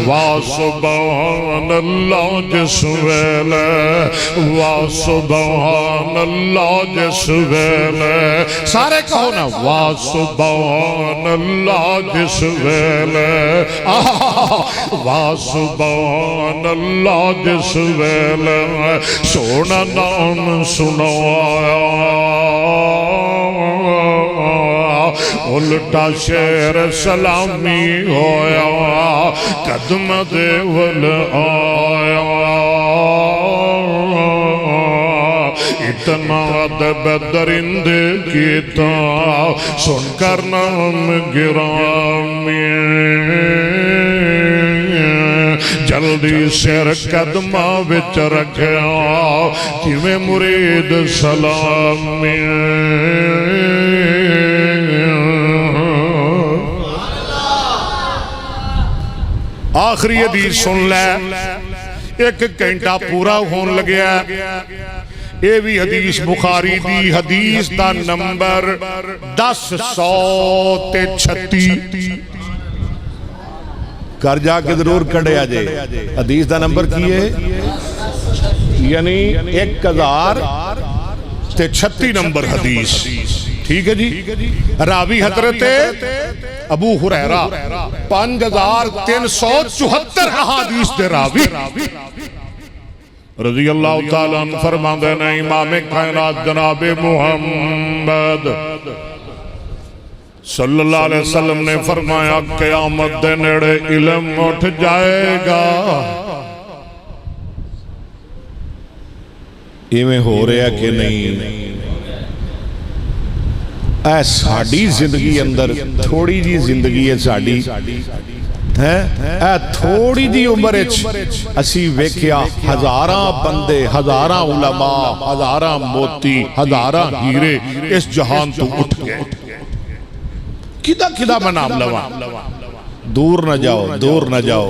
وا سبحان اللہ جس ویلے، وا سبحان اللہ جس ویلے، سارے کہو نا وا سبحان اللہ جس ویلے، وا سبحان اللہ جس ویلے سونا نام سنایا، الٹا شیر سلامی ہویا قدم دے ول آیا، اتنا ادب درندے کیتا سن کر نام گرامی، جلدی سر قدمہ وچ رکھیا جویں مرید سلامی، آخری حدیث سن لے، ایک گھنٹہ پورا ہون لگیا، اے بھی حدیث بخاری دی حدیث دا نمبر 1036 کر جا کے ضرور کڑے آجے، حدیث دا نمبر کی ہے یعنی 1036 نمبر حدیث، ٹھیک ہے جی؟ راوی حضرت ابو ہریرہ 5374 احادیث دے راوی رضی اللہ تعالیٰ عنہ فرما دینا، امام کائنات جناب محمد صلی اللہ علیہ وسلم نے فرمایا قیامت دے نیڑے علم اٹھ جائے گا، یہ میں ہو رہا کہ نہیں؟ اے ساڑی زندگی اندر تھوڑی جی زندگی ہے ساڑی، اے تھوڑی جی عمر اسی ویکھیا ہزاراں بندے، ہزاراں علماء، ہزاراں موتی، ہزاراں ہیرے اس جہان تو اٹھ گئے، کدہ کدہ میں نام لواں، دور نہ جاؤ، دور نہ جاؤ،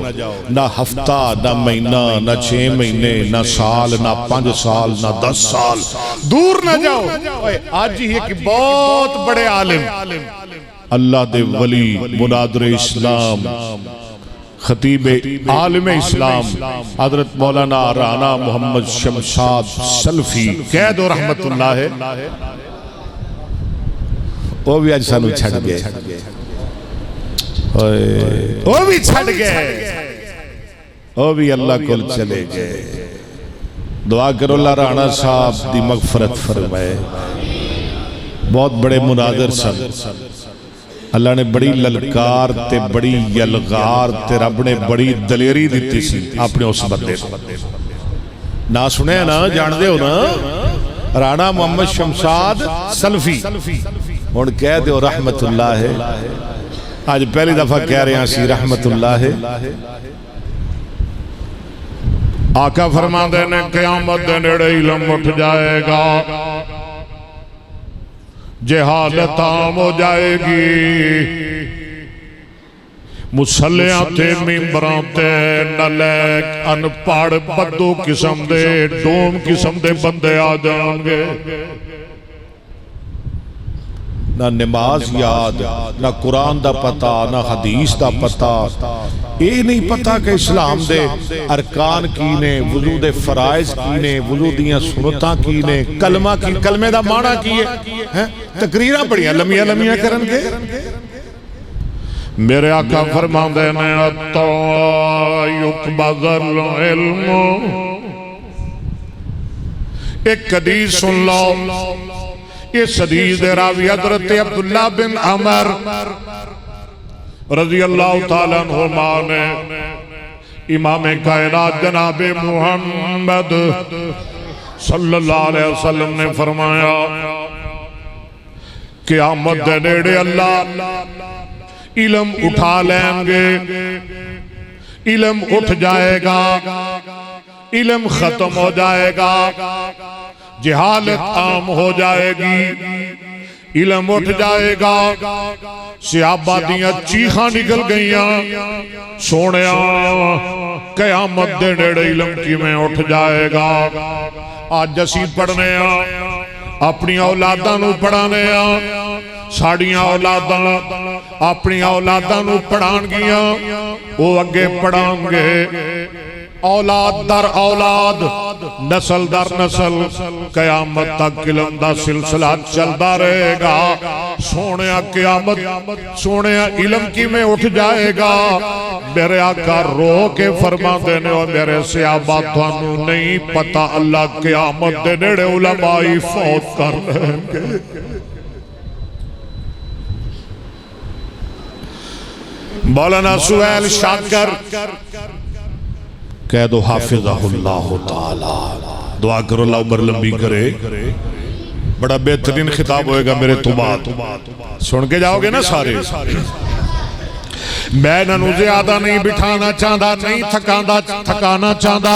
نہ ہفتہ، نہ مہینہ، نہ 6 مہینے، نہ سال، نہ 5 سال، نہ 10 سال، دور نہ جاؤ۔ آج ہی ایک بہت بڑے عالم، اللہ دے ولی، منادر اسلام، خطیب عالم اسلام حضرت مولانا رانا محمد شمشاد سلفی قید و رحمت اللہ ہے، وہ بھی آج سانو چھڑ گئے، وہ بھی چھڑ گئے، وہ بھی اللہ کو چلے گئے۔ دعا کرو اللہ رانا صاحب دی مغفرت فرمائے، بہت بڑے مناظر سن، اللہ نے بڑی للکار تے بڑی یلغار تے رب نے بڑی دلیری دیتی سی اپنے اس بندے کو، نہ سنے نا، جان دے ہو نا، رانا محمد شمشاد سلفی، اور کہہ دے رحمت اللہ ہے، آج پہلی دفعہ کہہ رہے ہیں سی رحمت اللہ ہے۔ آقا فرما دینے قیامت دے نیڑے علم اٹھ جائے گا، جہالت عام ہو جائے گی، مسلیاں تے ممبراں تے نلیک انپاڑ بدو قسم دے ڈوم قسم دے بندے آ جائیں گے، نہ نماز یاد، نہ قرآن دا پتہ، نہ حدیث دا پتہ، یہ نہیں پتہ کہ اسلام دے ارکان کی نے، وضو دے فرائض کی نے، وضو دیاں سنتاں کی نے، کلمہ کی، کلمے دا معنی کی ہے، تقریرہ بڑی لمیاں لمیاں کرن گے۔ میرے آقا فرما دینے اَتَّا یُقْبَضَ الْعِلْمُ، ایک حدیث سن لو، اس حدیث دے راوی حضرت عبداللہ بن عمر رضی اللہ تعالیٰ عنہما نے امام کائنات جناب محمد صلی اللہ علیہ وسلم نے فرمایا قیامت دے نیڑے اللہ علم اٹھا لیں گے، علم اٹھ جائے گا، علم ختم ہو جائے گا، جہالت عام ہو جائے گی، علم اٹھ جائے گا، صحابہ دیاں چیخاں نکل گئیاں، سونیا قیامت دے نیڑے علم کی میں اٹھ جائے گا۔ آج جسی پڑھنے اپنی اولاداں نو پڑھانے ساڑیاں اولاداں اپنی اولاداں نو پڑھان گیاں، وہ اگے پڑھان گے، اولاد در اولاد، نسل در نسل، قیامت تک علم دا سلسلہ چلتا رہے گا۔ سونیا قیامت سونیا علم کی میں اٹھ جائے گا، میرے آقا رو کے فرما دینے اور میرے صحابہ تھانو نہیں پتا اللہ قیامت دے نیڑے علمائی فوت کر لیں گے۔ مولانا سہیل شاکر کہہ دو حافظہ اللہ تعالی، دعا کرو اللہ عمر لمبی کرے، بڑا بہترین خطاب ہوئے گا میرے بعد، سن کے جاؤ گے نا سارے۔ میں ننو زیادہ نہیں بٹھانا چاہتا، نہیں تھکانا چاہتا۔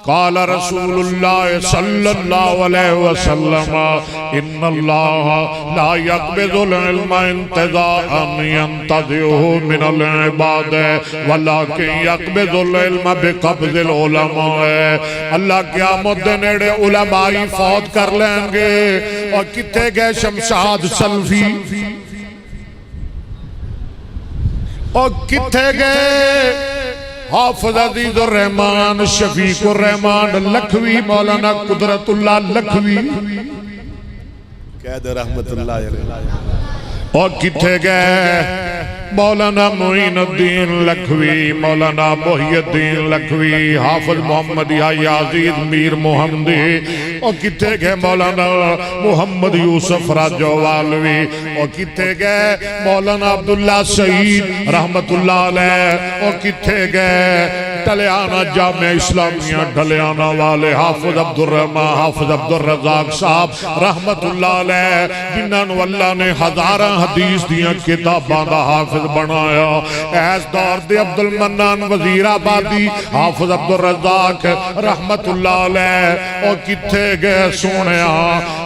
قال رسول اللہ صلی اللہ علیہ وسلم ان اللہ لا يقبض العلم انتزاعا ينتزعه من العباد ولكن يقبض العلم بقبض العلماء۔ اللہ قیامت دے نیڑے علمائی فوت کر لیں گے۔ اور کتے گئے شمشاد سلفی، اور کتے گئے حافظ عزیز الرحمن، شفیق الرحمن لکھوی، مولانا قدرت اللہ لکھوی، قید رحمت اللہ علیہ، اور کتے گئے مولانا معین الدین لکھوی، مولانا محی الدین لکھوی، حافظ محمد یحییٰ عزیز میر محمدی، اور کتے گئے مولانا محمد یوسف راجوالوی، اور کتے گئے مولانا عبداللہ سعید رحمت اللہ علیہ، اور کتے گئے ڈلیانا جامع اسلامیہ ڈلیانا والے حافظ عبدالرحمن حافظ عبدالرزاق صاحب رحمت اللہ علیہ، جنہوں اللہ نے ہزاراں حدیث دیاں کتاباں دا حافظ بنایا۔ ایس دور دے عبدالمنان وزیر آبادی حافظ عبدالرزاق رحمت اللہ علیہ، اور کتے گئے سونیا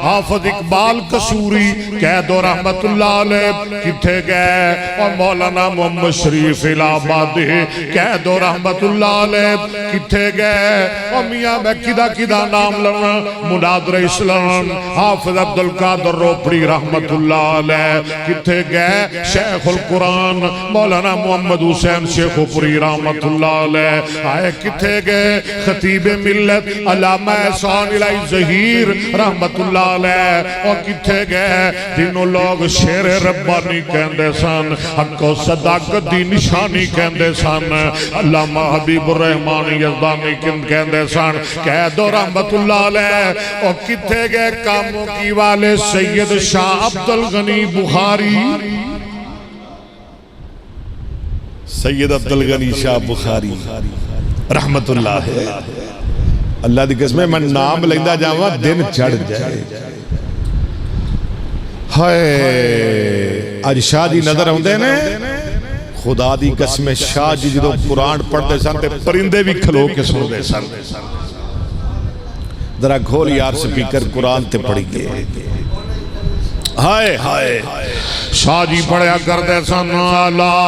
حافظ اقبال قصوری قید و رحمت اللہ علیہ، کتے گئے اور مولانا محمد شریف الہآبادی قید و رحمت اللہ علیہ، کتے گئے اور میاں میں کدہ نام لنا منادر اسلام حافظ عبدالقادر روپڑی رحمت اللہ علیہ، کتے گئے شیخ القرآن مولانا محمد حسین شیخ پوری رحمت اللہ علیہ، آئے کتے گئے خطیب ملت علامہ احسان الہی ظہیر رحمت اللہ علیہ، اور کتے گئے جنہوں لوگ شیر ربانی کہندے سن، حق و صداقت دی نشانی کہندے سن، علامہ حبیب الرحمن یزدانی کہندے سن، قید و رحمت اللہ علیہ، اور کتے گئے کاموں کی والے سید شاہ عبدالغنی بخاری، سید عبدالغنی شاہ بخاری رحمت اللہ ہے۔ اللہ دی قسم میں نام لیندہ جاؤں دن چڑھ جائے۔ ہائے آج شاہ جی نظر ہوندے نے، خدا دی قسم شاہ جی جدو قرآن پڑھتے سن تے پرندے بھی کھلو کے سن دے سن۔ ذرا کھول یار سپیکر قرآن تے پڑھی گئے۔ ہائے ہائے شاہ جی پڑھیا کردے سن، لا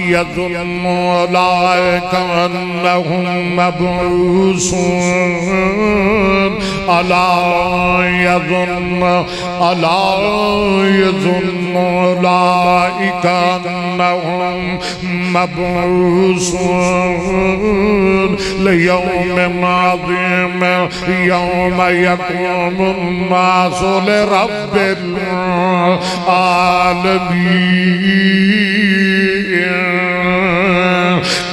یظن اولئک انہم مبعوثون، الا یظن اولئک انہم مبعوثون لیوم عظیم یوم یقوم الناس لرب العالمین۔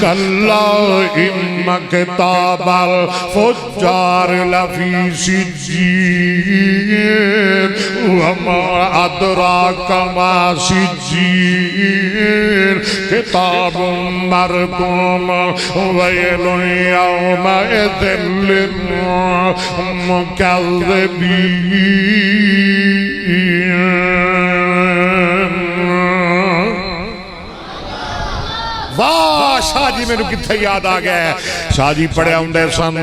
کلا ان کتاب الفجار لفی سجین وما ادراک ما سجین کتاب مرقوم ویل یومئذ للمکذبین۔ واہ شاہ جی میں نے کتھے یاد آگئے، شاہ جی پڑھے ہوندے سن،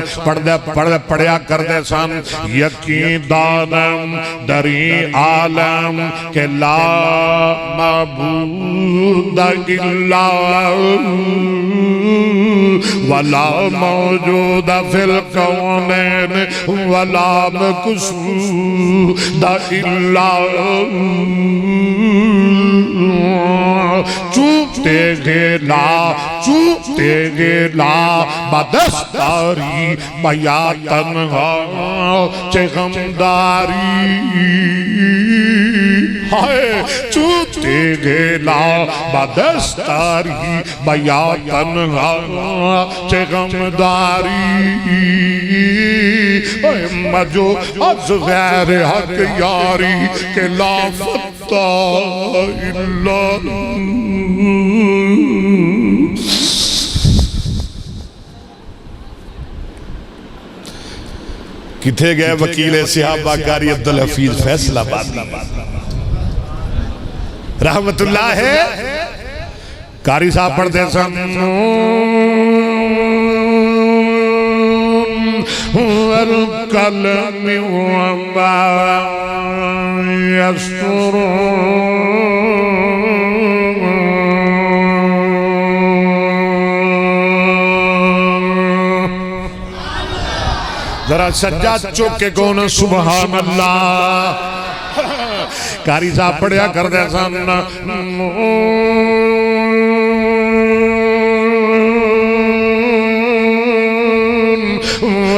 پڑھیا کردے سن، یقین دانم دری عالم کہ لا معبود الا ولا موجود فی الکونین ولا مقصود الا چوبتے گلا بدستاری بیا تنہا چغمداری، چوبتے گلا بدستاری بیا تنہا چغمداری، مجھو از غیر حق یاری کہ لا فتح الا کتھے گئے وکیل صحابہ قاری عبدالحفیظ فیصل آباد رحمت اللہ ہے، قاری صاحب پڑھتے سن والقلم وما يسطرون۔ ذرا سجاد چوکے کون سبحان اللہ، قاری صاحب پڑھیا کر دے سن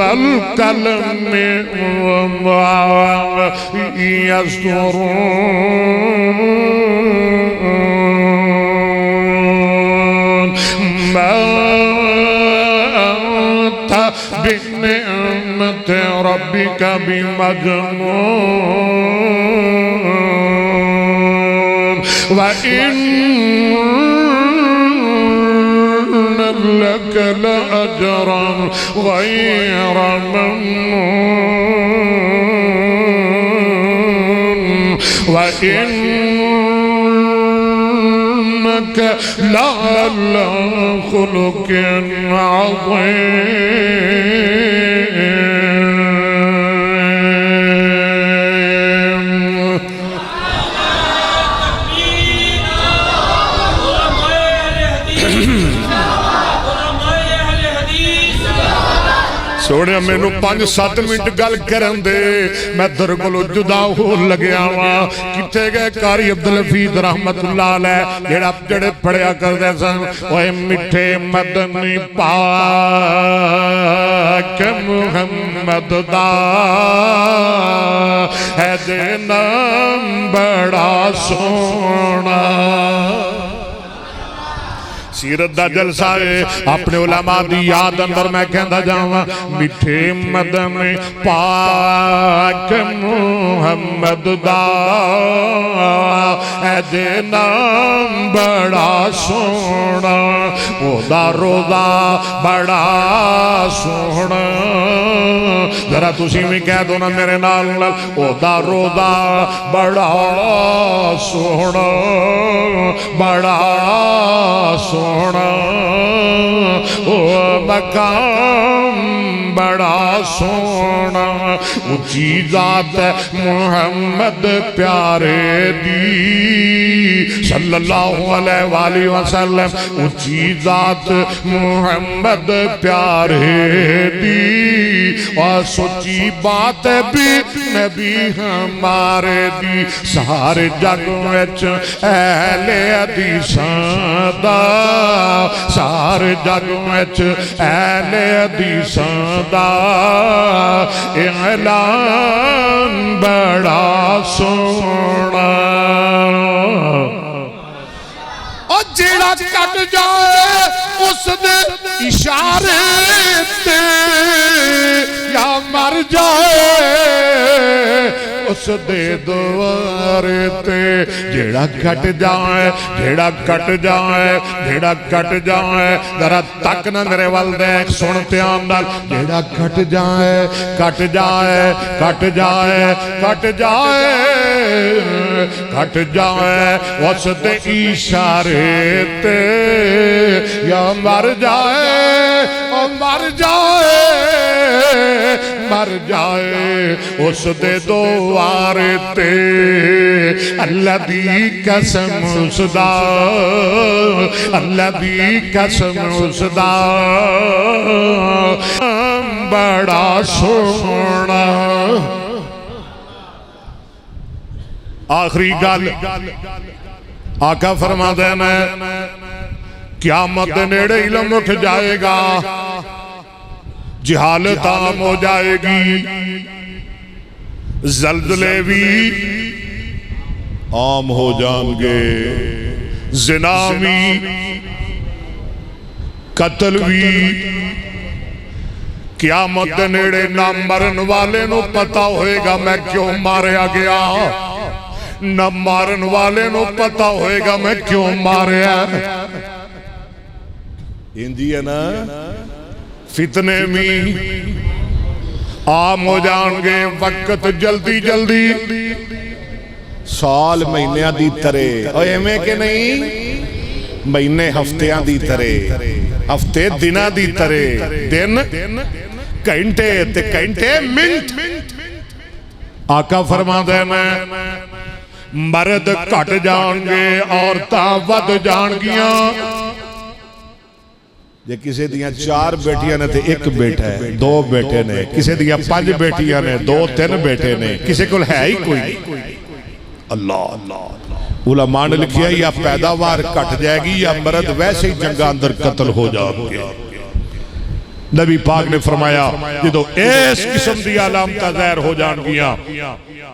والقلم وما يسطرون، ما أنت بنعمة ربك بمجنون، وإن لك لأجرا غير ممنون، وإنك لعلى خلق عظيم۔ سوڑے میں نو 5-7 منٹ گل کرن دے، میں در کولو جدا ہو لگیا ہوا۔ کتے گئے قاری عبدالحفیظ رحمت اللہ علیہ جڑے پڑھیا کر دے سن، اوہ مٹھے مدنی پاک محمد دا ہے دے نام بڑا سونا۔ سیرت دا جلسہ ہے اپنے علماء دی یاد اندر میں کہندہ جاؤں، مٹھے مدنی پاک محمد دا اے دے نام بڑا سونا، او دا روزہ بڑا سونا۔ ذرا تسی میں کہہ دو نا میرے نال، او دا روزہ بڑا سونا، بڑا سونا، او مقام بڑا سونا، اچھی ذات محمد پیارے دی صلی اللہ علیہ وآلہ وسلم، اچھی ذات محمد پیارے دی، اور سچی بات بھی نبی ہمارے دی، سارے جگ وچ اہل حدیثاں دا، سارے جگ وچ اہل حدیثاں دا اعلان بڑا سونا۔ اور جیڑا کٹ جائے اس دے اشارے تے یا مر جائے اس دے دوارے تے جیڑا کٹ جائے جیڑا کٹ جائے جیڑا کٹ جائے ذرا تک نہ میرے والدیک سنتے آمدال جیڑا کٹ جائے کٹ جائے کٹ جائے کٹ جائے کٹ جائے اس دے اشارے تے یا مر جائے او مر جائے مر جائے اس دے دوارے تے اللہ دی قسم اس دا اللہ دی قسم اس دا بڑا سونا آخری گل آقا فرما دینا قیامت نیڑے علم اٹھ جائے گا جہالت عام ہو جائے گی زلزلے بھی عام ہو جائیں گے زنا بھی قتل بھی قیامت نیڑے نہ مرن والے نو پتا ہوئے گا میں کیوں ماریا گیا نہ مارن والے نو پتا ہوئے گا میں کیوں ماریا انجی ہے نا فتنے میں عام ہو جان گے وقت جلدی جلدی سال مہینیاں دی ترے اوہ میں کہ نہیں مہینے ہفتیاں دی ترے ہفتے دنہ دی ترے دن گھنٹے تے گھنٹے منٹ آقا فرما دینا مرد کٹ جان گے عورتاں ود جان گیاں جے کسے دیاں 4 بیٹیاں نے تے 1 بیٹا ہے 2 بیٹے نے کسے دیاں 5 بیٹیاں نے 2-3 بیٹے نے کسے کل ہے ہی کوئی اللہ علماء نے لکھیا یا پیداوار کٹ جائے گی یا مرد ویسے ہی جنگا اندر قتل ہو جائے گے نبی پاک نے فرمایا جدو اس قسم دی علامتہ ظاہر ہو جان گیا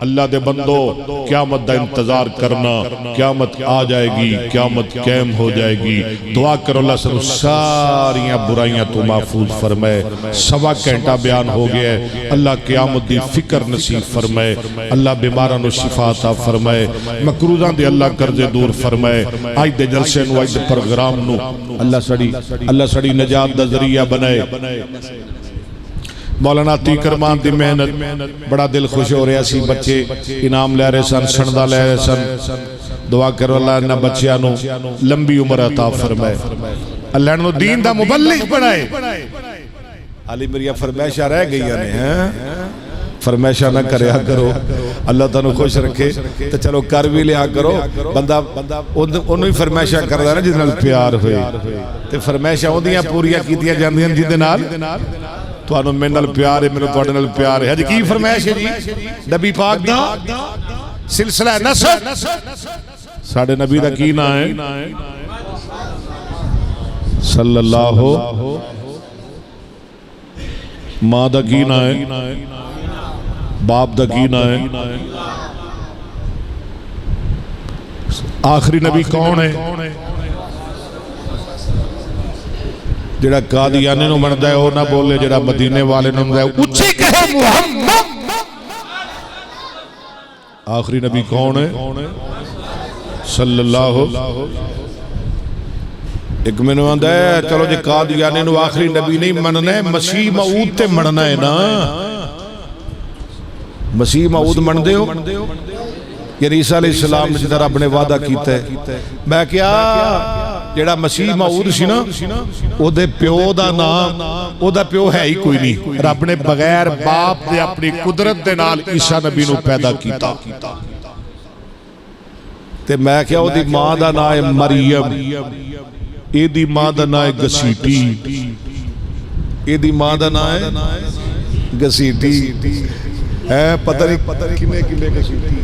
اللہ دے بندو قیامت دا انتظار کرنا قیامت آ جائے گی قیامت قائم ہو جائے گی دعا کرو اللہ سے ساریاں برائیاں تو محفوظ فرمائے 1.25 گھنٹہ بیان ہو گیا ہے اللہ قیامت دی فکر نصیب فرمائے اللہ بیماران و شفا عطا فرمائے مکروزان دی اللہ کرزے دور فرمائے آج دے جلسے نو آج دے پروگرام نو اللہ سڑی نجات دا ذریعہ بنائے مولانا عتیق کرمان دی محنت بڑا دل خوش ہو رہا سی بچے انعام لے رہے سن سندہ لے رہے سن دعا کرو اللہ انہا بچیانو لمبی عمر عطا فرمائے اللہ انہوں دین دا مبلغ بنائے علی مریا فرمائشہ رہ گئی ہیں فرمائشہ نہ کریا کرو اللہ تعالیٰ خوش رکھے تو چلو کر بھی لیا کرو بندہ انہوں ہی فرمائشہ کر رہا ہے جس نال پیار ہوئے تو فرمائشہ ہوں دیاں پوریاں کیتیاں جاندی ہیں جن نال تو انہوں میں نال پیار ہے میرے توڑے نال پیار ہے حج کی فرمائش ہے جی نبی پاک دا سلسلہ نصب ساڑھے نبی دا کی نا ہے صلی اللہ ماں دا کی نا ہے باپ دا کی نا ہے آخری نبی کون ہے جڑا قادیانے نو مندہ ہے وہ نہ بولے جڑا مدینے والے نو مندہ ہے اچھی کہے محمد آخری نبی کون ہے صلی اللہ ایک میں نو مندہ ہے چلو جے قادیانے نو آخری نبی نہیں مننا ہے مسیح موعود تے مننا ہے نا مسیح موعود من دے ہو یہ عیسیٰ علیہ السلام نے جدر اپنے وعدہ کیتا ہے میں کیا جیڑا مسیح موعود سی نا او دے پیو دا نام او دا پیو ہے ہی کوئی نہیں رب نے بغیر باپ دے اپنی قدرت دے نال عیسیٰ نبی نو پیدا کیتا تے میں کیا او دی ماں دا نام ہے مریم اے دی ماں دا نام ہے گسیٹی اے دی ماں دا نام ہے گسیٹی پتہ نہیں کنے کنے گسیٹی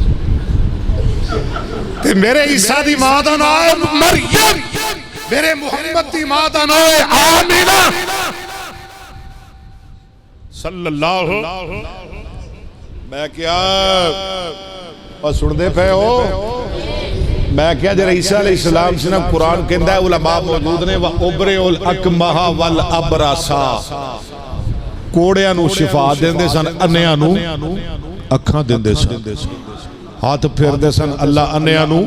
تے میرے عیسیٰ دی ماں دا نام ہے مریم میرے محمد دی ماں دا نام ہے آمینہ صلی اللہ میں کیا اور سن دے پہ ہو میں کیا جب عیسیٰ علیہ السلام سے قرآن کہندا ہے علماء موجود نے وَأُبْرِئُ الْأَكْمَحَ وَالْأَبْرَصَ کوڑیاں نو شفا دیندے سن انیاں نو اکھاں دیندے سن ہاتھ پھیر دے سن اللہ انیاں نو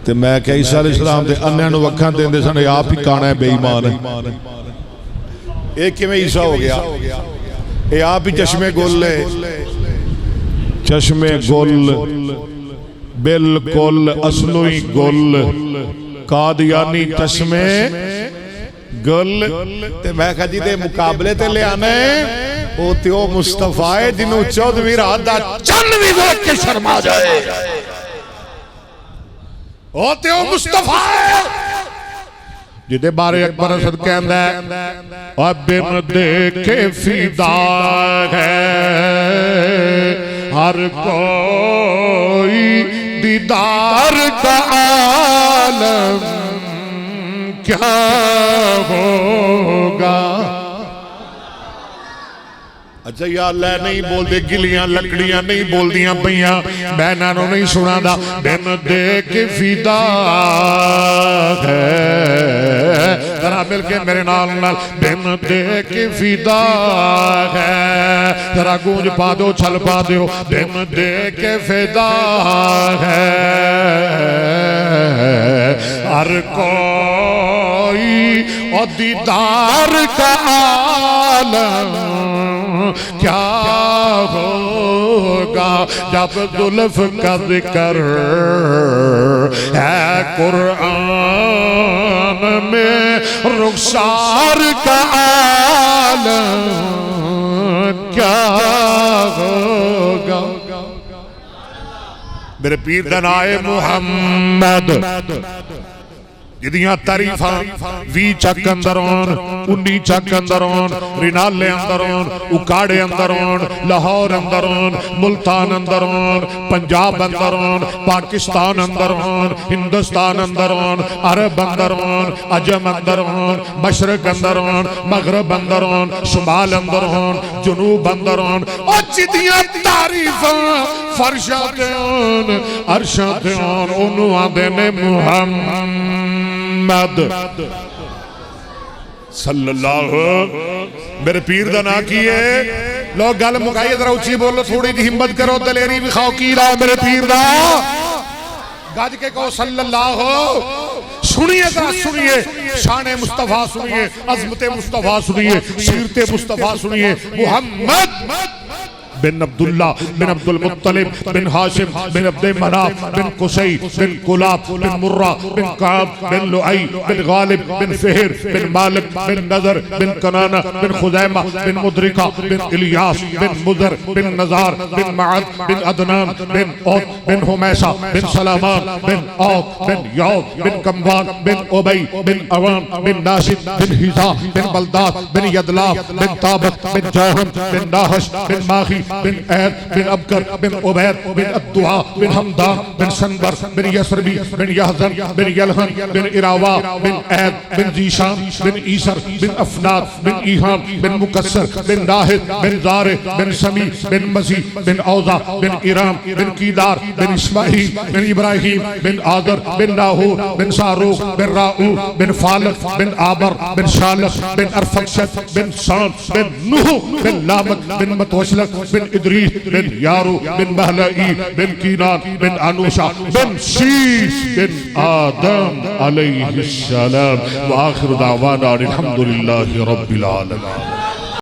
تے میں کہ عیسیٰ علیہ السلام تے انیاں نو اکھاں دیندے سن یہ آپ ہی کانا ہے بے ایمان ہے ایک کی میں عیسیٰ ہو گیا یہ آپ ہی چشمے گل لے چشمے گل بالکل اصلوی گل قادیانی چشمے گل تے میں کہا جی دے مقابلے تے لے آنے او تیو مصطفیٰ ہے جنہوں 14ویں رات دا چند بھی دیکھ کے شرما جائے او تیو مصطفیٰ ہے جدے بارے اکبر اسد کہندہ ہے اور بن دیکھے فیدا ہے ہر کوئی دیدار کا عالم کیا ہوگا اچھا یا اللہ نہیں بول دے گلیاں لکڑیاں نہیں بول دیاں پہیاں بینانوں نہیں سنا دا بن دیکھ فیدا ہے ذرا مل کے میرے نال نال بن دیکھ فیدا ہے ذرا گونج پا دو چھل پا دیو بن دیکھ فیدا ہے ہر کوئی اور دیدار کا عالم کیا ہوگا جب زلف کا ذکر ہے قرآن میں رخسار کا عالم کیا ہوگا میرے پیر دنائے محمد جدیاں تعریفاں وی چک اندرون 19 چک اندرون رینالے اندرون اکاڑے اندرون لاہور اندرون ملتان اندرون پنجاب اندرون پاکستان اندرون ہندوستان اندرون عرب اندرون عجم اندرون مشرق اندرون مغرب اندرون شمال اندرون جنوب اندرون اور جدیاں تعریفاں فرشاتے ہون عرشاتے ہون انہوں آدھے نے محمد صلی اللہ میرے پیر دا نا کیے لوگ گل مکائیے ذرا اچھی بولو تھوڑی دی ہمت کرو دلیری بھی خواہ کی رہا میرے پیر دا گاج کے کہو صلی اللہ ہو سنیے ذرا سنیے شان مصطفیٰ سنیے عظمت مصطفیٰ سنیے سیرت مصطفیٰ سنیے محمد بن عبداللہ بن عبد المطلب بن ہاشم بن عبد مناف بن قصی بن کلاب بن مرہ بن قعب بن لعی بن غالب بن فہر بن مالک بن نظر بن کنانہ بن خزیمہ بن مدرکہ بن الیاس بن مدر بن نظار بن معد بن عدنان بن عوت بن حمیسہ بن سلامان بن عوت بن یعوت بن کموان بن عبی بن عوام بن ناشد بن حیزہ بن بلداد بن یدلاف بن طابق بن جوہم بن ناحش بن ماخی بن عید بن ابکر بن عبید بن الدعا بن حمدان بن سنبر بن یسربی بن یحزن بن یلہن بن اراوا بن عید بن زیشان بن عیسر بن افناد بن ایہام بن مکسر بن ناہد بن زارع بن سمی بن مسیح بن اوزا بن ایرام بن کیدار بن اسماعیل بن ابراہیم بن آدر بن ناہور بن ساروق بن راؤ بن فالق بن آبر بن شالق بن ارفقشت بن سان بن نوح بن لامک بن متوشلق بن ادریس بن یارو بن مہلعی بن کینان بن انوشا بن شیش بن آدم علیہ السلام وآخر دعوانا الحمدللہ رب العالمين